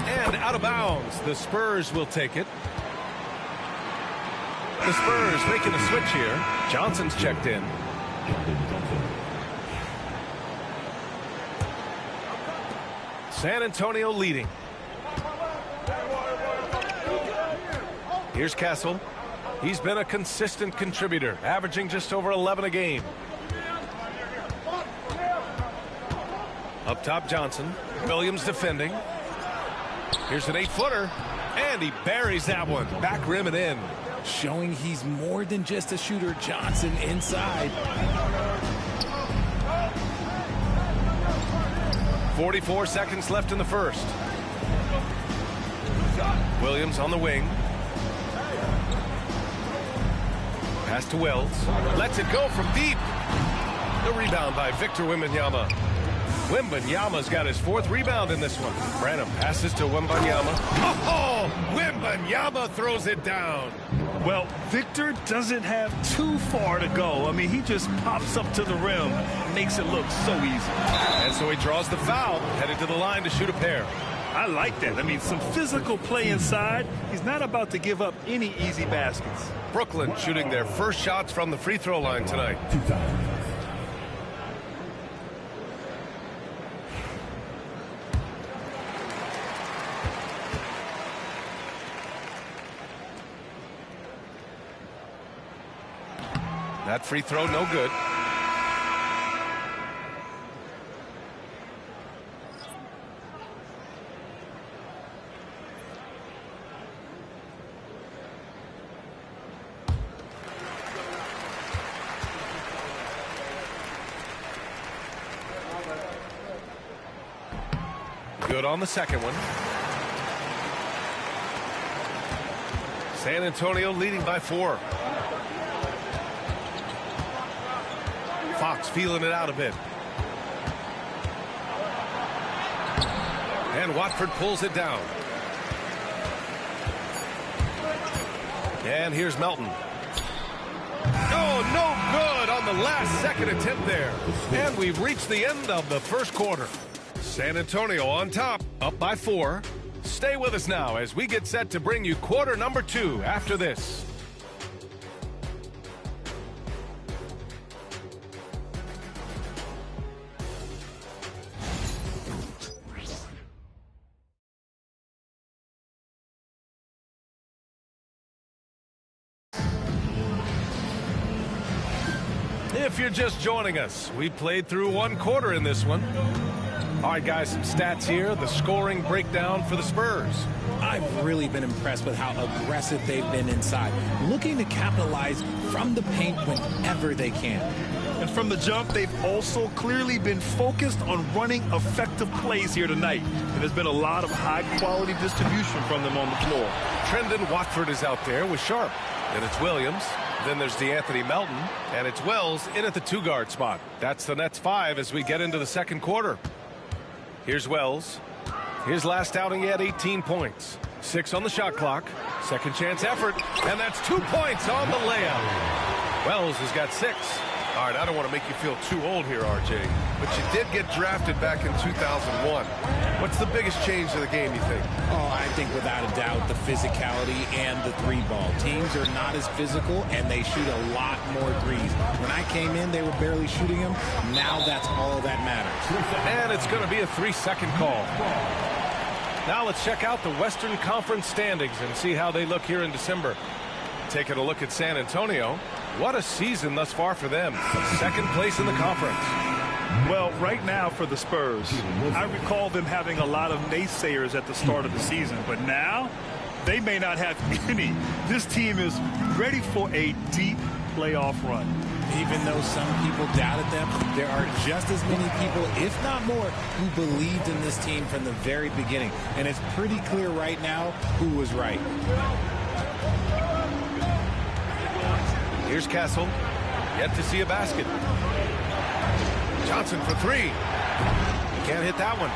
And out of bounds. The Spurs will take it. The Spurs making a switch here. Johnson's checked in. San Antonio leading. Here's Castle. He's been a consistent contributor, averaging just over 11 a game. Up top, Johnson. Williams defending. Here's an 8-footer. And he buries that one. Back rim and in.
Showing he's more than just a shooter. Johnson inside.
44 seconds left in the first. Williams on the wing. Pass to Wells. Lets it go from deep. The rebound by Victor Wembanyama. Wembanyama's got his 4th rebound in this one. Branham passes to Wembanyama. Oh, Wembanyama throws it down.
Well, Victor doesn't have too far to go. I mean, he just pops up to the rim, makes it look so easy.
And so he draws the foul, headed to the line to shoot a pair.
I like that. I mean, some physical play inside. He's not about to give up any easy baskets.
Brooklyn shooting their first shots from the free throw line tonight. That free throw, no good. Good on the second one. San Antonio leading by 4. Fox feeling it out a bit. And Watford pulls it down. And here's Melton. Oh, no good on the last second attempt there. And we've reached the end of the first quarter. San Antonio on top, up by 4. Stay with us now as we get set to bring you quarter number 2 after this. If you're just joining us, we played through 1 quarter in this one. All right, guys, some stats here. The scoring breakdown for the Spurs.
I've really been impressed with how aggressive they've been inside, looking to capitalize from the paint whenever they can.
And from the jump, they've also clearly been focused on running effective plays here tonight. And there's been a lot of high-quality distribution from them on the floor.
Trendon Watford is out there with Sharp. Then it's Williams. Then there's DeAnthony Melton. And it's Wells in at the 2-guard spot. That's the Nets 5 as we get into the second quarter. Here's Wells. His last outing, he had 18 points. 6 on the shot clock. Second chance effort. And that's 2 points on the layup. Wells has got 6. All right, I don't want to make you feel too old here, RJ, but you did get drafted back in 2001. What's the biggest change of the game, you think?
Oh, I think without a doubt the physicality and the 3-ball. Teams are not as physical, and they shoot a lot more threes. When I came in, they were barely shooting them. Now that's all that matters.
And it's going to be a 3-second call. Now let's check out the Western Conference standings and see how they look here in December. Taking a look at San Antonio. What a season thus far for them. Second place in the conference.
Well, right now for the Spurs, I recall them having a lot of naysayers at the start of the season, but now they may not have any. This team is ready for a deep playoff run.
Even though some people doubted them, there are just as many people, if not more, who believed in this team from the very beginning. And it's pretty clear right now who was right.
Here's Castle. Yet to see a basket. Johnson for 3. Can't hit that one.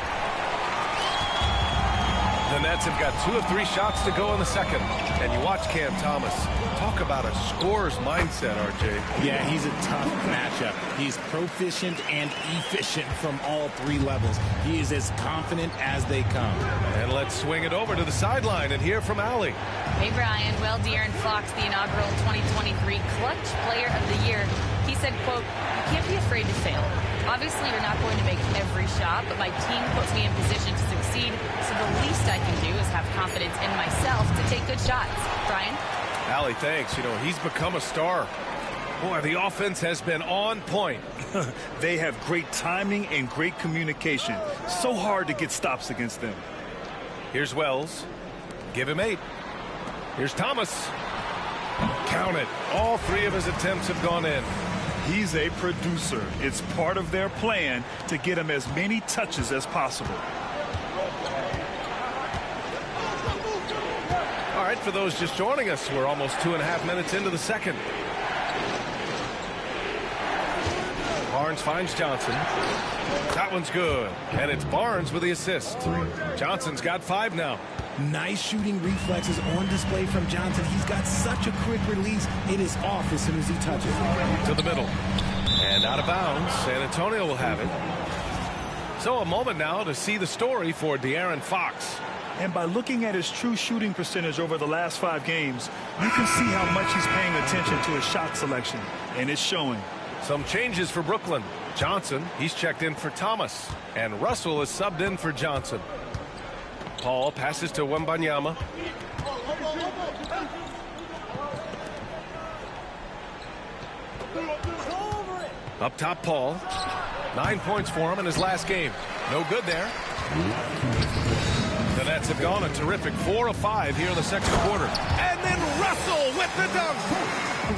The Nets have got 2 of 3 shots to go in the second. And you watch Cam Thomas. Talk about a scorer's mindset, RJ.
Yeah, he's a tough matchup. He's proficient and efficient from all 3 levels. He is as confident as they come.
And let's swing it over to the sideline and hear from Allie.
Hey, Brian. Well, De'Aaron Fox, the inaugural 2023 Clutch Player of the Year, he said, quote, "You can't be afraid to fail. Obviously, you're not going to make every shot, but my team puts me in position to succeed, so the least I can do is have confidence in myself to take good shots." Brian?
Allie, thanks. You know, he's become a star. Boy, the offense has been on point.
They have great timing and great communication. So hard to get stops against them.
Here's Wells. Give him 8. Here's Thomas. Count it. All 3 of his attempts have gone in.
He's a producer. It's part of their plan to get him as many touches as possible.
All right, for those just joining us, we're almost 2.5 minutes into the second. Barnes finds Johnson. That one's good. And it's Barnes with the assist. Johnson's got 5 now.
Nice shooting reflexes on display from Johnson. He's got such a quick release. It is off as soon as he touches it.
To the middle. And out of bounds. San Antonio will have it. So a moment now to see the story for De'Aaron Fox.
And by looking at his true shooting percentage over the last 5 games, you can see how much he's paying attention to his shot selection. And it's showing.
Some changes for Brooklyn. Johnson, he's checked in for Thomas. And Russell is subbed in for Johnson. Paul passes to Wembanyama. Up top, Paul. 9 points for him in his last game. No good there. The Nets have gone a terrific 4 of 5 here in the second quarter. And then Russell with the dunk.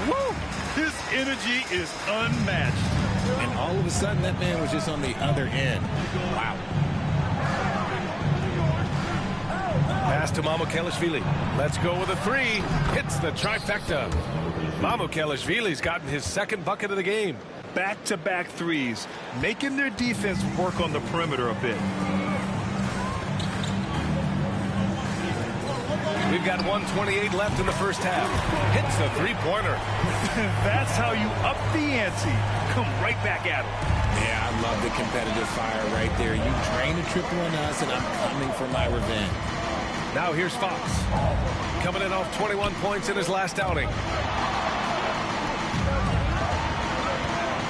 Woo! His energy is unmatched.
And all of a sudden, that man was just on the other end. Wow.
Pass to Mamukelashvili. Let's go with a three. Hits the trifecta. Mamukelashvili's gotten his second bucket of the game.
Back-to-back threes, making their defense work on the perimeter a bit.
We've got 1:28 left in the first half. Hits the three-pointer.
That's how you up the ante. Come right back at him.
Yeah, I love the competitive fire right there. You drain a triple on us, and I'm coming for my revenge.
Now here's Fox. Coming in off 21 points in his last outing.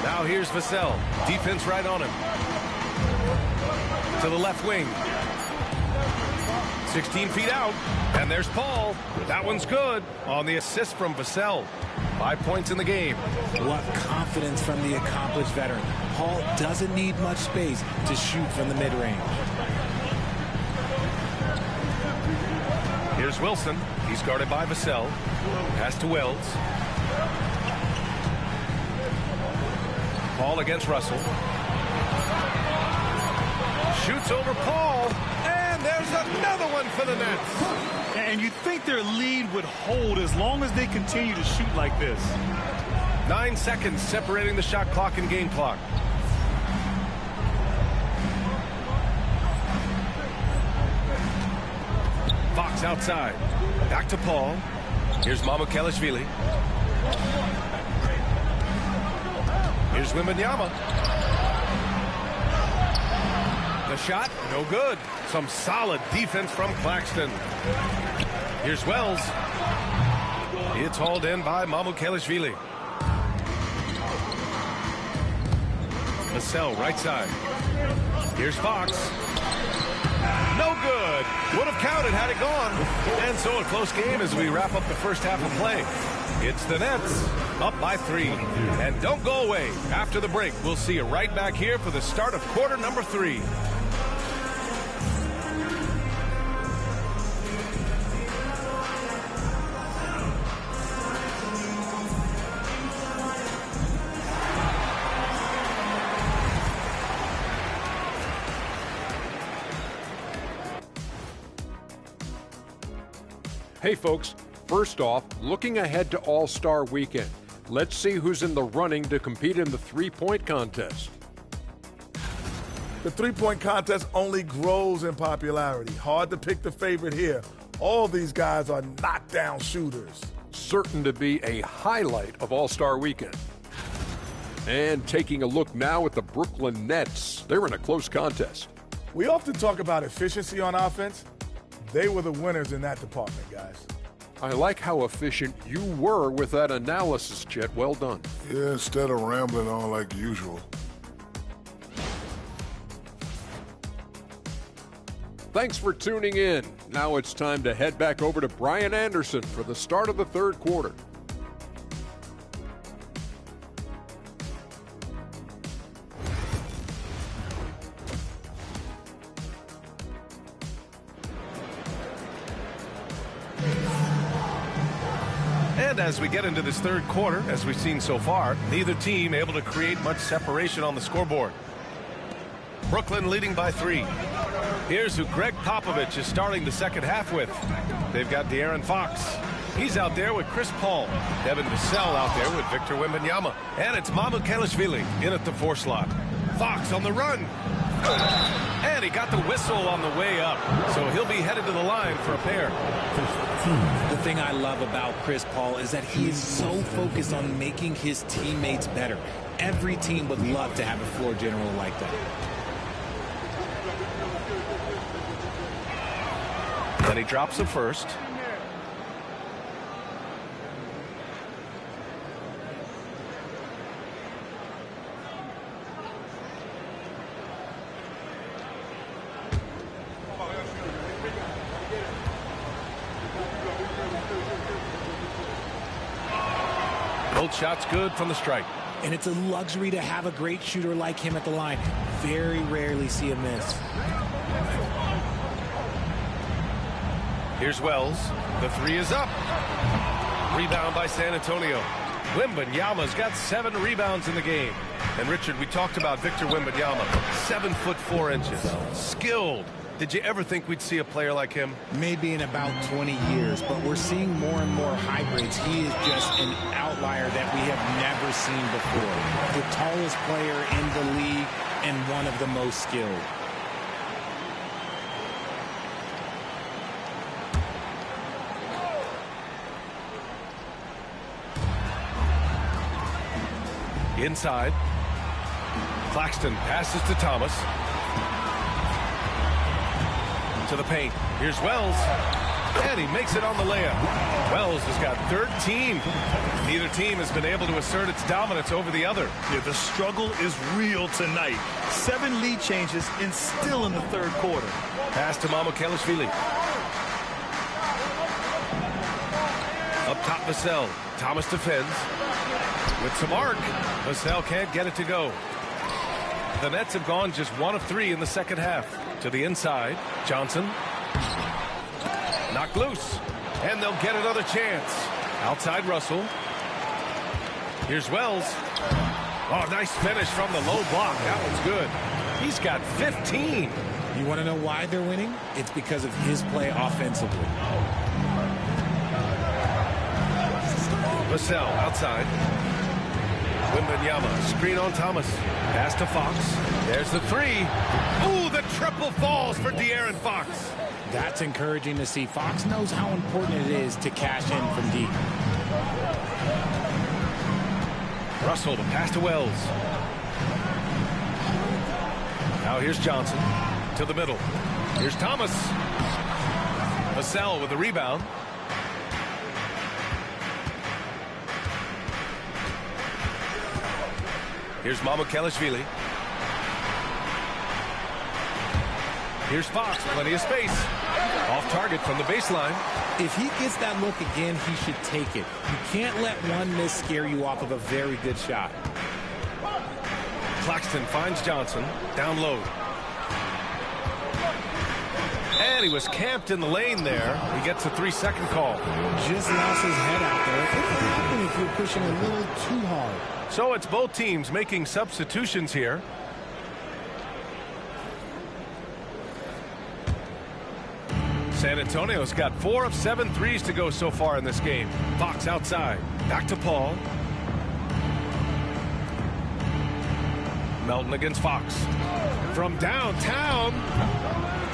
Now here's Vassell. Defense right on him. To the left wing. 16 feet out. And there's Paul. That one's good on the assist from Vassell. 5 points in the game.
What confidence from the accomplished veteran. Paul doesn't need much space to shoot from the mid-range.
Here's Wilson. He's guarded by Vassell. Pass to Wells. Paul against Russell. Shoots over Paul. And there's another one for the Nets.
And you think their lead would hold as long as they continue to shoot like this.
9 seconds separating the shot clock and game clock. Fox outside. Back to Paul. Here's Mamukelashvili. Here's Wembanyama. The shot, no good. Some solid defense from Claxton. Here's Wells. It's hauled in by Mamukelashvili. Vassell, right side. Here's Fox. No good. Would have counted had it gone. And so a close game as we wrap up the first half of play. It's the Nets up by 3. And don't go away. After the break, we'll see you right back here for the start of quarter number 3.
Hey folks, first off, looking ahead to All-Star Weekend. Let's see who's in the running to compete in the three-point contest.
The three-point contest only grows in popularity. Hard to pick the favorite here. All these guys are knockdown shooters.
Certain to be a highlight of All-Star Weekend. And taking a look now at the Brooklyn Nets. They're in a close contest.
We often talk about efficiency on offense. They were the winners in that department, guys.
I like how efficient you were with that analysis, Chet. Well done.
Yeah, instead of rambling on like usual.
Thanks for tuning in. Now it's time to head back over to Brian Anderson for the start of the third quarter.
And as we get into this third quarter, as we've seen so far, neither team able to create much separation on the scoreboard. Brooklyn leading by 3. Here's who Greg Popovich is starting the second half with. They've got De'Aaron Fox. He's out there with Chris Paul. Devin Vassell out there with Victor Wembanyama. And it's Mamukelashvili in at the 4 slot. Fox on the run. And he got the whistle on the way up. So he'll be headed to the line for a pair.
The thing I love about Chris Paul is that he is so focused on making his teammates better. Every team would love to have a floor general like that.
Then he drops the first. Both shots good from the stripe.
And it's a luxury to have a great shooter like him at the line. Very rarely see a miss.
Here's Wells. The 3 is up. Rebound by San Antonio. Wembanyama's got 7 rebounds in the game. And Richard, we talked about Victor Wembanyama. 7'4". Skilled. Did you ever think we'd see a player like him?
Maybe in about 20 years, but we're seeing more and more hybrids. He is just an outlier that we have never seen before. The tallest player in the league and one of the most skilled.
Inside. Claxton passes to Thomas. To the paint. Here's Wells. And he makes it on the layup. Wells has got 13. Neither team has been able to assert its dominance over the other.
Yeah, the struggle is real tonight. 7 lead changes and still in the third quarter.
Pass to Mamukelashvili. Up top, Vassell. Thomas defends. With some arc, Vassell can't get it to go. The Nets have gone just 1 of 3 in the second half. To the inside, Johnson. Knocked loose. And they'll get another chance. Outside Russell. Here's Wells. Oh, nice finish from the low block. That one's good. He's got 15.
You want to know why they're winning? It's because of his play offensively.
Vassell outside. Wembanyama, screen on Thomas. Pass to Fox. There's the 3. Ooh, the triple falls for De'Aaron Fox.
That's encouraging to see. Fox knows how important it is to cash in from deep.
Russell, the pass to Wells. Now here's Johnson. To the middle. Here's Thomas. Vassell with the rebound. Here's Mamukelashvili. Here's Fox, plenty of space. Off target from the baseline.
If he gets that look again, he should take it. You can't let one miss scare you off of a very good shot.
Claxton finds Johnson. Down low. And he was camped in the lane there. He gets a 3-second call.
Just lost his head out there. It could happen if you're pushing a little too hard.
So it's both teams making substitutions here. San Antonio's got 4 of 7 threes to go so far in this game. Fox outside. Back to Paul. Melton against Fox. From downtown.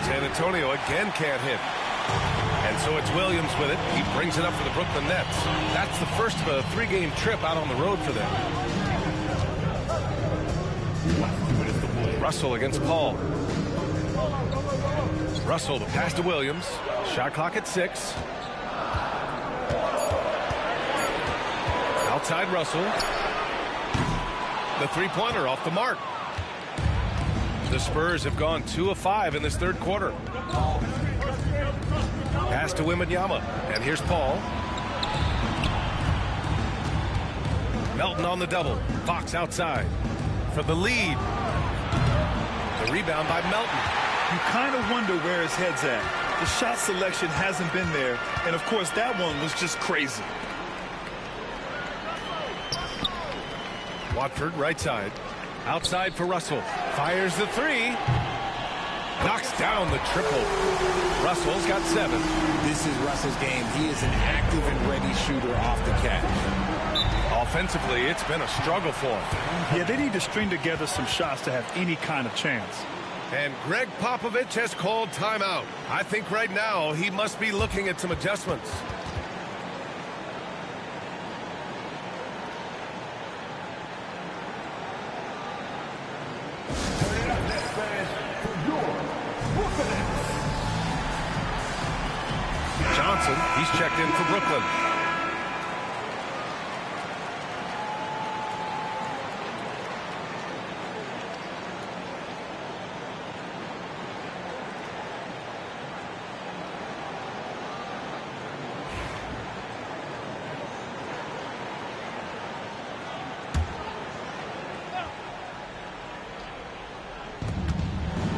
San Antonio again can't hit. And so it's Williams with it. He brings it up for the Brooklyn Nets. That's the first of a 3-game trip out on the road for them. Russell against Paul. Russell, the pass to Williams. Shot clock at 6. Outside Russell. The 3-pointer off the mark. The Spurs have gone 2 of 5 in this third quarter. Pass to Wembanyama. And here's Paul. Melton on the double. Fox outside for the lead. The rebound by Melton.
You kind of wonder where his head's at. The shot selection hasn't been there. And, of course, that one was just crazy.
Watford right side. Outside for Russell. Fires the 3. Knocks down the triple. Russell's got 7.
This is Russell's game. He is an active and ready shooter off the catch.
Offensively, it's been a struggle for him.
Yeah, they need to string together some shots to have any kind of chance.
And Greg Popovich has called timeout. I think right now he must be looking at some adjustments. Johnson, he's checked in for Brooklyn.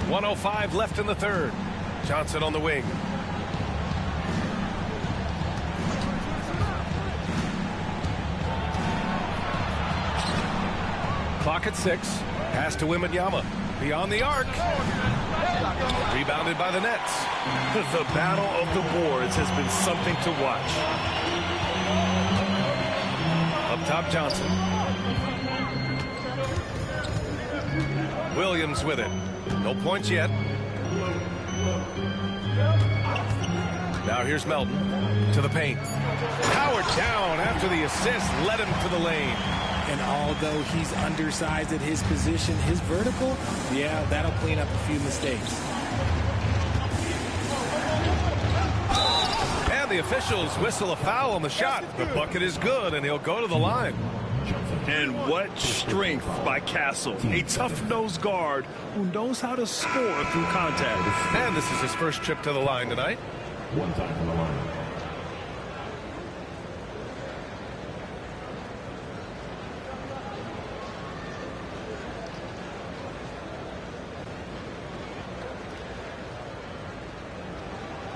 .105 left in the third. Johnson on the wing. Clock at 6. Pass to Wembanyama. Beyond the arc. Rebounded by the Nets.
The battle of the boards has been something to watch.
Up top, Johnson. Williams with it. No points yet. Now here's Melton to the paint. Howard down after the assist led him to the lane.
And although he's undersized at his position, his vertical, yeah, that'll clean up a few mistakes.
And the officials whistle a foul on the shot. The bucket is good, and he'll go to the line.
And what strength by Castle. A tough-nosed guard who knows how to score through contact.
And this is his first trip to the line tonight.
One time from the line.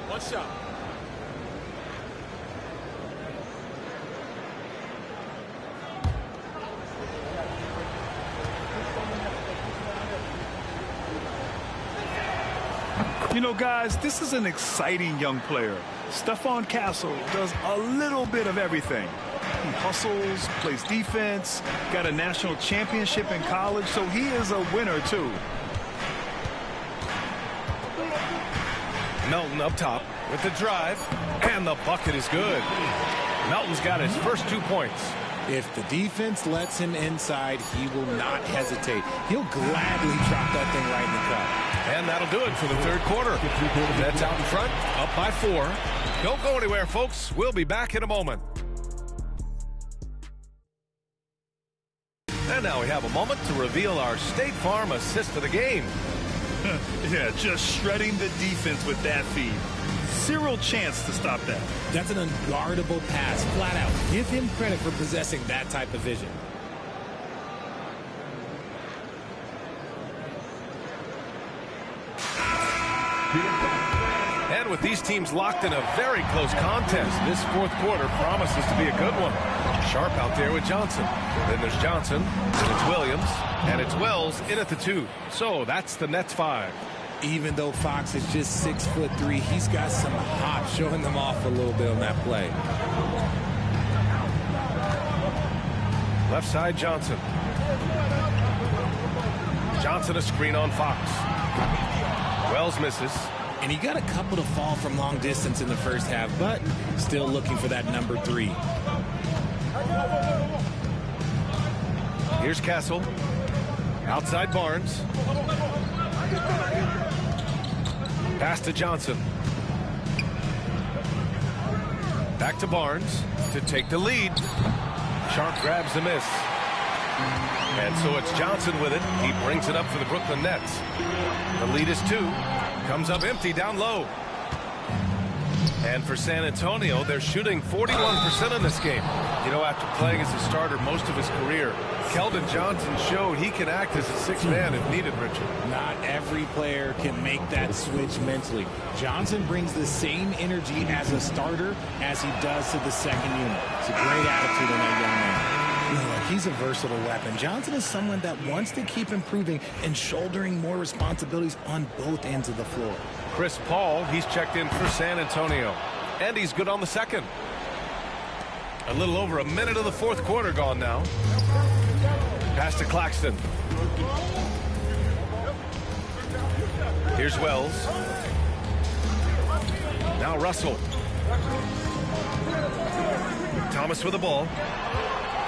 One shot.
You know, guys, this is an exciting young player. Stephon Castle does a little bit of everything. He hustles, plays defense, got a national championship in college, so he is a winner, too.
Melton up top with the drive, and the bucket is good. Melton's got his first 2 points.
If the defense lets him inside, he will not hesitate. He'll gladly drop that thing right in the cup.
And that'll do it for the third quarter. Nets out in front, up by 4. Don't go anywhere, folks. We'll be back in a moment. And now we have a moment to reveal our State Farm assist of the game.
Yeah, just shredding the defense with that feed. Zero chance to stop that.
That's an unguardable pass, flat out. Give him credit for possessing that type of vision.
And with these teams locked in a very close contest, this fourth quarter promises to be a good one. Sharp out there with Johnson. Then there's Johnson, and it's Williams, and it's Wells in at the 2. So that's the Nets 5.
Even though Fox is just 6'3", he's got some hop, showing them off a little bit on that play.
Left side, Johnson. Johnson a screen on Fox. Wells misses.
And he got a couple to fall from long distance in the first half, but still looking for that number 3.
Here's Castle. Outside Barnes. Pass to Johnson. Back to Barnes to take the lead. Sharp grabs the miss. And so it's Johnson with it. He brings it up for the Brooklyn Nets. The lead is 2. Comes up empty down low. And for San Antonio, they're shooting 41% in this game. You know, after playing as a starter most of his career, Keldon Johnson showed he can act as a 6th man if needed, Richard.
Not every player can make that switch mentally. Johnson brings the same energy as a starter as he does to the second unit. It's a great attitude in that young man. He's a versatile weapon. Johnson is someone that wants to keep improving and shouldering more responsibilities on both ends of the floor.
Chris Paul, he's checked in for San Antonio. And he's good on the second. A little over a minute of the fourth quarter gone now. Pass to Claxton. Here's Wells. Now Russell. Thomas with the ball.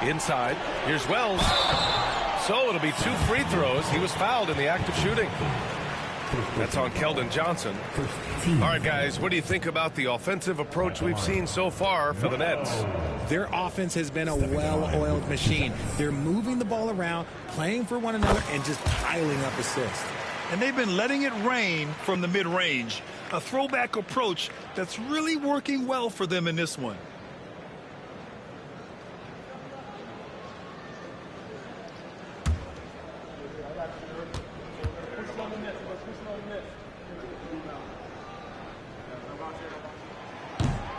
Inside. Here's Wells. So it'll be 2 free throws. He was fouled in the act of shooting. That's on Keldon Johnson. All right, guys, what do you think about the offensive approach we've seen so far for the Nets?
Their offense has been a well-oiled machine. They're moving the ball around, playing for one another, and just piling up assists.
And they've been letting it rain from the mid-range. A throwback approach that's really working well for them in this one.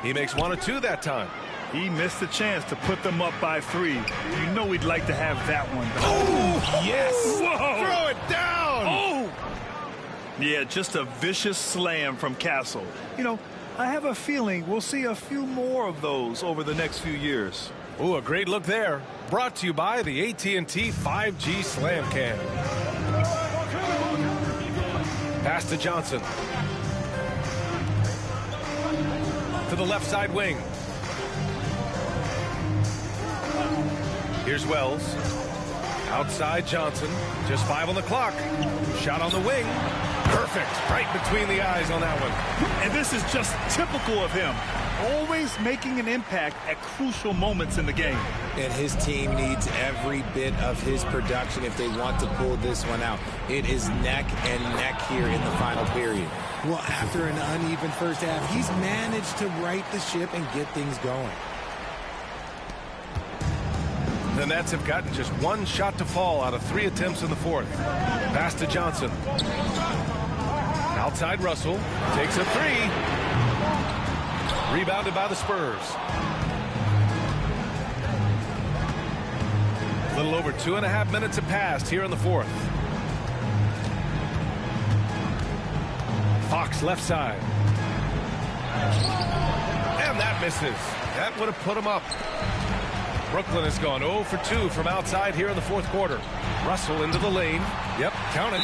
He makes 1 of 2 that time.
He missed the chance to put them up by 3. You know we'd like to have that one.
Oh, yes!
Whoa!
Throw it down!
Oh! Yeah, just a vicious slam from Castle. You know, I have a feeling we'll see a few more of those over the next few years.
Ooh, a great look there. Brought to you by the AT&T 5G Slam Cam. Pass to Johnson. To the left side wing. Here's Wells. Outside Johnson. Just 5 on the clock. Shot on the wing. Perfect. Right between the eyes on that one.
And this is just typical of him. Always making an impact at crucial moments in the game.
And his team needs every bit of his production if they want to pull this one out. It is neck and neck here in the final period.
Well, after an uneven first half, he's managed to right the ship and get things going.
The Nets have gotten just 1 shot to fall out of 3 attempts in the fourth. Pass to Johnson. Outside Russell. Takes a 3. Rebounded by the Spurs. A little over 2.5 minutes have passed here in the fourth. Fox left side. And that misses. That would have put him up. Brooklyn has gone 0 for 2 from outside here in the fourth quarter. Russell into the lane. Yep, count it.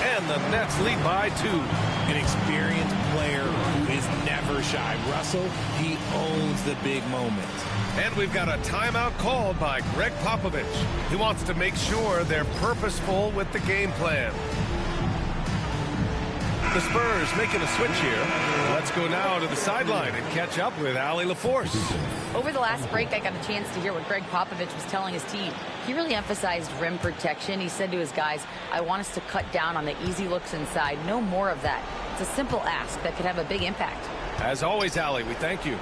And the Nets lead by 2.
An experienced player who is never shy. Russell, he owns the big moment.
And we've got a timeout called by Greg Popovich. He wants to make sure they're purposeful with the game plan. The Spurs making a switch here. Let's go now to the sideline and catch up with Allie LaForce.
Over the last break, I got a chance to hear what Greg Popovich was telling his team. He really emphasized rim protection. He said to his guys, I want us to cut down on the easy looks inside. No more of that. It's a simple ask that could have a big impact.
As always, Allie, we thank you.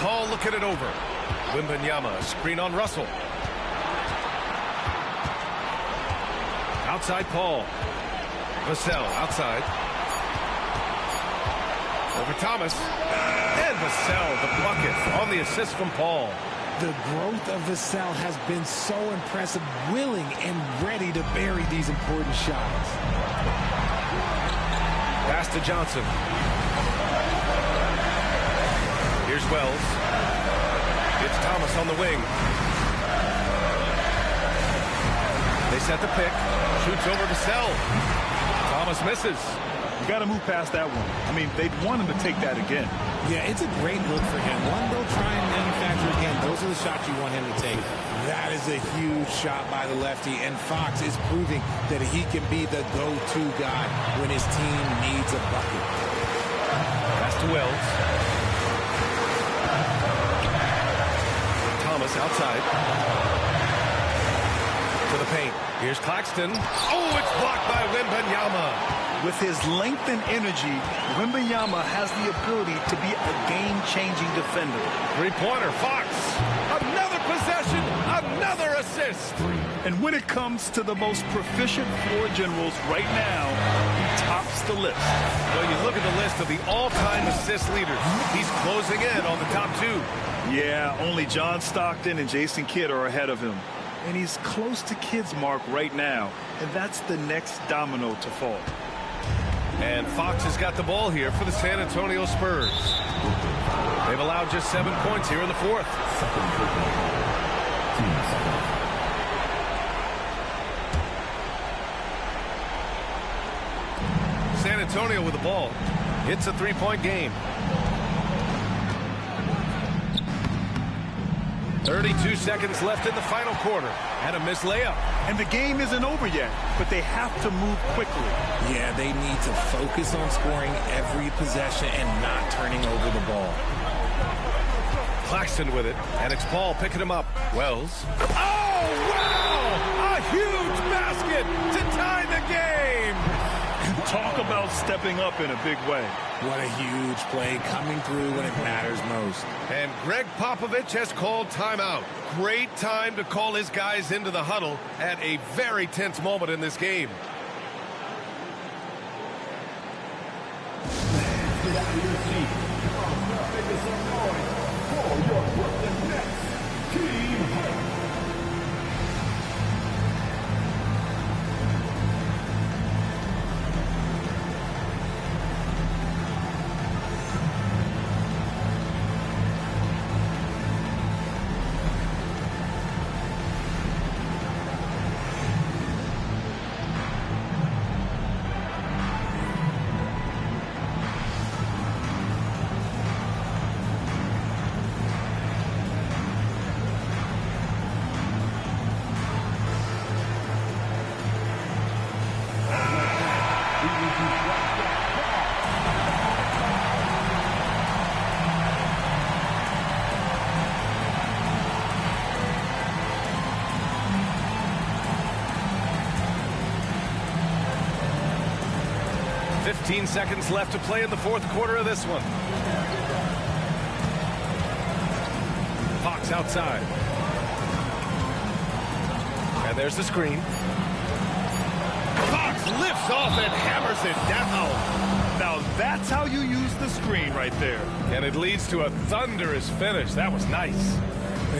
Paul looking it over. Wembanyama, screen on Russell. Outside Paul. Vassell outside. Over Thomas. And Vassell, the bucket on the assist from Paul.
The growth of Vassell has been so impressive, willing and ready to bury these important shots.
Pass to Johnson. Here's Wells. It's Thomas on the wing. They set the pick. Shoots over Vassell. Thomas misses.
You got to move past that one. I mean, they'd want him to take that again.
Yeah, it's a great look for him. One, they'll try and manufacture again. Those are the shots you want him to take. That is a huge shot by the lefty, and Fox is proving that he can be the go-to guy when his team needs a bucket.
Pass to Wells. Thomas outside. To the paint. Here's Claxton. Oh, it's blocked by Wembanyama.
With his length and energy, Wembanyama has the ability to be a game-changing defender.
Three-pointer, Fox. Another possession, another assist.
And when it comes to the most proficient floor generals right now, he tops the list.
Well, you look at the list of the all-time assist leaders. He's closing in on the top 2.
Yeah, only John Stockton and Jason Kidd are ahead of him. And he's close to Kidd's mark right now. And that's the next domino to fall.
And Fox has got the ball here for the San Antonio Spurs. They've allowed just 7 points here in the fourth. San Antonio with the ball. It's a 3-point game. 32 seconds left in the final quarter. And a missed layup.
And the game isn't over yet, but they have to move quickly.
Yeah, they need to focus on scoring every possession and not turning over the ball.
Claxton with it, and it's Paul picking him up. Wells. Oh, wow! A huge basket to tie the game!
Talk about stepping up in a big way.
What a huge play coming through when it matters most.
And Greg Popovich has called timeout. Great time to call his guys into the huddle at a very tense moment in this game.
Get out of your seat. Make some noise for your Brooklyn Nets. Team Hype.
15 seconds left to play in the fourth quarter of this one. Fox outside. And there's the screen. Fox lifts off and hammers it down.
Now that's how you use the screen right there.
And it leads to a thunderous finish. That was nice.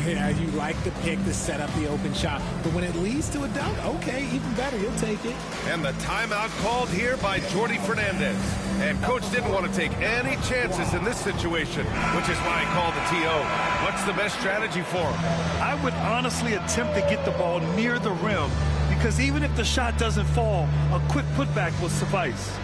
Yeah, you like the pick to set up the open shot, but when it leads to a dunk, okay, even better, you'll take it.
And the timeout called here by Jordi Fernandez. And coach didn't want to take any chances in this situation, which is why he called the TO. What's the best strategy for him?
I would honestly attempt to get the ball near the rim, because even if the shot doesn't fall, a quick putback will suffice.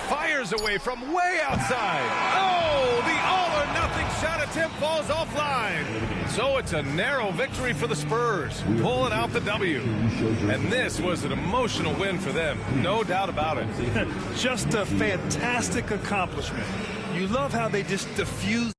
Fires away from way outside. Oh, the all-or-nothing shot attempt falls offline. So it's a narrow victory for the Spurs, pulling out the W. And this was an emotional win for them, no doubt about it.
Just a fantastic accomplishment. You love how they just diffuse